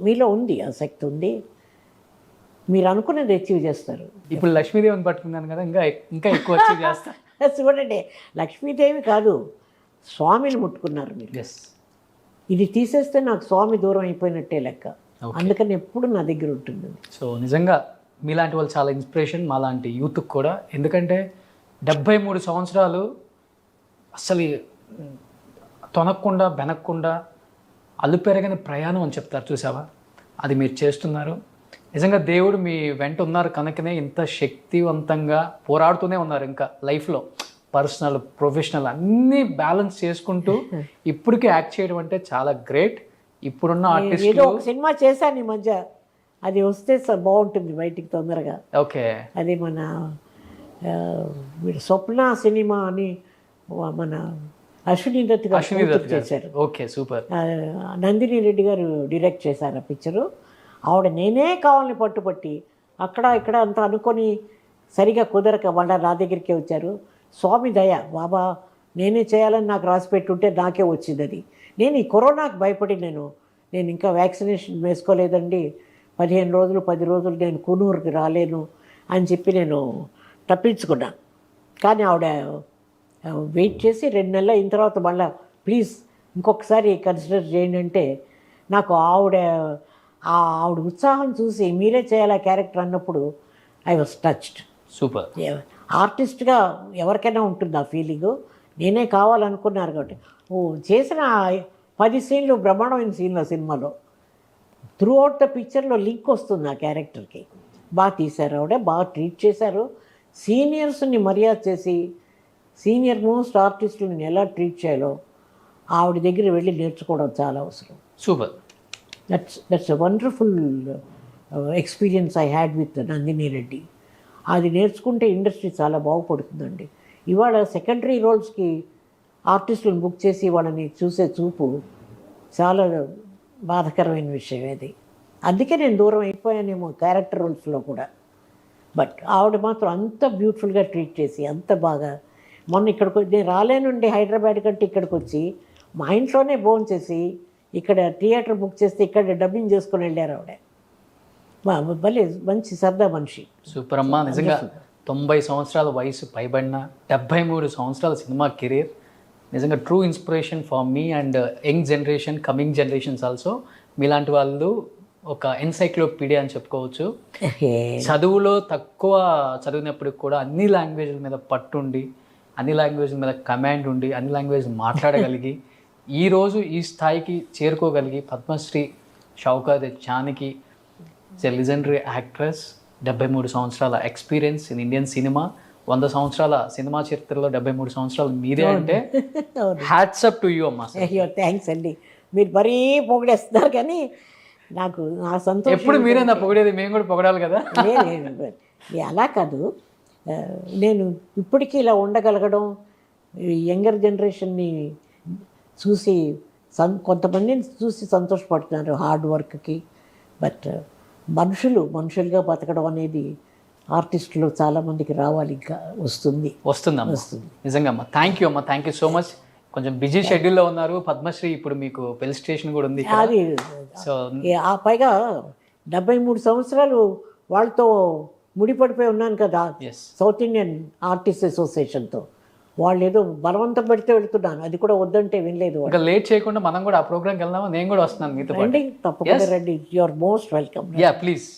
మీలో ఉంది, ఆ శక్తి ఉంది. మీరు అనుకున్నది అచీవ్ చేస్తారు. ఇప్పుడు లక్ష్మీదేవిని పట్టుకున్నాను కదా, ఇంకా ఎక్కువ అచీవ్ చేస్తారు. చూడండి, లక్ష్మీదేవి కాదు, స్వామిని ముట్టుకున్నారు మీరు. ఇది తీసేస్తే నాకు స్వామి దూరం అయిపోయినట్టే లెక్క. అందుకని ఎప్పుడు నా దగ్గర ఉంటుంది. సో నిజంగా మీలాంటి వాళ్ళు చాలా ఇన్స్పిరేషన్ మాలాంటి యూత్కి కూడా. ఎందుకంటే 73 సంవత్సరాలు అసలు తొనక్కుండా బెనక్కుండా అలుపెరగని ప్రయాణం అని చెప్తారు చూసావా, అది మీరు చేస్తున్నారు. నిజంగా దేవుడు మీ వెంట ఉన్నారు కనుకనే ఇంత శక్తివంతంగా పోరాడుతూనే ఉన్నారు. ఇంకా లైఫ్లో పర్సనల్, ప్రొఫెషనల్ అన్నీ బ్యాలెన్స్ చేసుకుంటూ ఇప్పటికీ యాక్ట్ చేయడం అంటే చాలా గ్రేట్. ఇప్పుడున్న ఆర్టిస్ట్ ఒక సినిమా చేశాను ఈ మధ్య, అది వస్తే బాగుంటుంది బయటికి తొందరగా. ఓకే, అది మన స్వప్న సినిమా అని మన అశ్విని దత్ గారు చేశారు. Okay, super. నందిని రెడ్డి గారు డైరెక్ట్ చేశారు ఆ పిక్చరు. ఆవిడ నేనే కావాలని పట్టుపట్టి అక్కడ ఇక్కడ అంతా అనుకొని సరిగా కుదరక వాళ్ళ నా దగ్గరికే వచ్చారు. స్వామి దయ, బాబా నేనే చేయాలని నాకు రాసి పెట్టుంటే నాకే వచ్చింది అది. నేను ఈ కరోనాకు భయపడి నేను ఇంకా వ్యాక్సినేషన్ వేసుకోలేదండి. 15 రోజులు 10 రోజులు నేను కూనూరుకి రాలేను అని చెప్పి నేను తప్పించుకున్నాను. కానీ ఆవిడ వెయిట్ చేసి 2 నెలలు అయిన తర్వాత మళ్ళీ ప్లీజ్ ఇంకొకసారి కన్సిడర్ చేయండి అంటే, నాకు ఆవిడ ఉత్సాహం చూసి మీరే చేయాలి ఆ క్యారెక్టర్ అన్నప్పుడు ఐ వాజ్ టచ్డ్. సూపర్. ఆర్టిస్ట్గా ఎవరికైనా ఉంటుంది ఆ ఫీలింగు. నేనే కావాలనుకున్నారు కాబట్టి చేసిన 10 సీన్లు బ్రహ్మాండమైన సీన్లు సినిమాలో. త్రూ అవుట్ ద పిక్చర్లో లింక్ వస్తుంది ఆ క్యారెక్టర్కి. బాగా తీశారు ఆవిడ, బాగా ట్రీట్ చేశారు. సీనియర్స్ని మర్యాద చేసి సీనియర్ మోస్ట్ ఆర్టిస్టులను ఎలా ట్రీట్ చేయాలో ఆవిడ దగ్గర వెళ్ళి నేర్చుకోవడం చాలా అవసరం. Super. That's a wonderful experience I had with Nandini Reddy. అది నేర్చుకుంటే ఇండస్ట్రీ చాలా బాగుపడుతుందండి. ఇవాళ సెకండరీ రోల్స్కి ఆర్టిస్టులను బుక్ చేసి వాళ్ళని చూసే చూపు చాలా బాధాకరమైన విషయం అది. అందుకే నేను దూరం అయిపోయానేమో క్యారెక్టర్ రోల్స్లో కూడా. బట్ ఆవిడ మాత్రం అంత బ్యూటిఫుల్గా ట్రీట్ చేసి అంత బాగా, మొన్న ఇక్కడికి నేను రాలేనుండి హైదరాబాద్ కంటే ఇక్కడికి వచ్చి మా ఇంట్లోనే భోంచేసి ఇక్కడ థియేటర్ బుక్ చేస్తే ఇక్కడ డబ్బింగ్ చేసుకొని వెళ్ళారు ఆవిడ. భలే మంచి సరదా మనిషి. సూపర్ అమ్మా, నిజంగా 90 సంవత్సరాల వయసు పైబడిన 73 సంవత్సరాల సినిమా కెరీర్, నిజంగా true inspiration for me and young generation, coming generations also. మీలాంటి వాళ్ళు ఒక ఎన్సైక్లోపీడియా అని చెప్పుకోవచ్చు. చదువులో తక్కువ చదివినప్పటికి కూడా అన్ని లాంగ్వేజ్ల మీద పట్టుండి, అన్ని లాంగ్వేజ్ల మీద కమాండ్ ఉండి, అన్ని లాంగ్వేజ్ మాట్లాడగలిగి ఈరోజు ఈ స్థాయికి చేరుకోగలిగి పద్మశ్రీ షౌకార్ జానకి లెజెండరీ యాక్ట్రెస్, 73 సంవత్సరాల ఎక్స్పీరియన్స్ ఇన్ ఇండియన్ సినిమా, 100 సంవత్సరాల సినిమా చరిత్రలో 73 సంవత్సరాలు మీదే అంటే హ్యాట్స్ అప్ టు యూ అమ్మా. అయ్యో థ్యాంక్స్ అండి, మీరు మరీ పొగిడేస్తున్నారు కానీ నాకు నా సంతోషం. ఎప్పుడు మీరే నా పొగిడేది, మేము కూడా పొగడాలి కదా. లేదు అలా కాదు, నేను ఇప్పటికీ ఇలా ఉండగలగడం, యంగర్ జనరేషన్ని చూసి కొంతమందిని చూసి సంతోషపడుతున్నారు హార్డ్ వర్క్కి. బట్ మనుషులుగా బతకడం అనేది ఆర్టిస్టులు చాలామందికి రావాలి, ఇంకా వస్తుందమ్మా. నిజంగా అమ్మా, థ్యాంక్ యూ అమ్మా, థ్యాంక్ యూ సో మచ్. కొంచెం బిజీ షెడ్యూల్లో ఉన్నారు. పద్మశ్రీ ఇప్పుడు మీకు పెళ్లి స్టేషన్ కూడా ఉంది అది. సో ఆ పైగా 73 సంవత్సరాలు వాళ్ళతో ముడిపడిపోయి ఉన్నాను కదా, సౌత్ ఇండియన్ ఆర్టిస్ట్ అసోసియేషన్తో. వాళ్ళు ఏదో బలవంతం పెడితే వెళ్తున్నాను, అది కూడా వద్దంటే వినలేదు. ఇంకా లేట్ చేయకుండా మనం కూడా ఆ ప్రోగ్రామ్కి వెళ్దామా? నేను కూడా వస్తున్నాను మీతో. రండి, తప్పకుండా రండి. You are most welcome. Yeah please.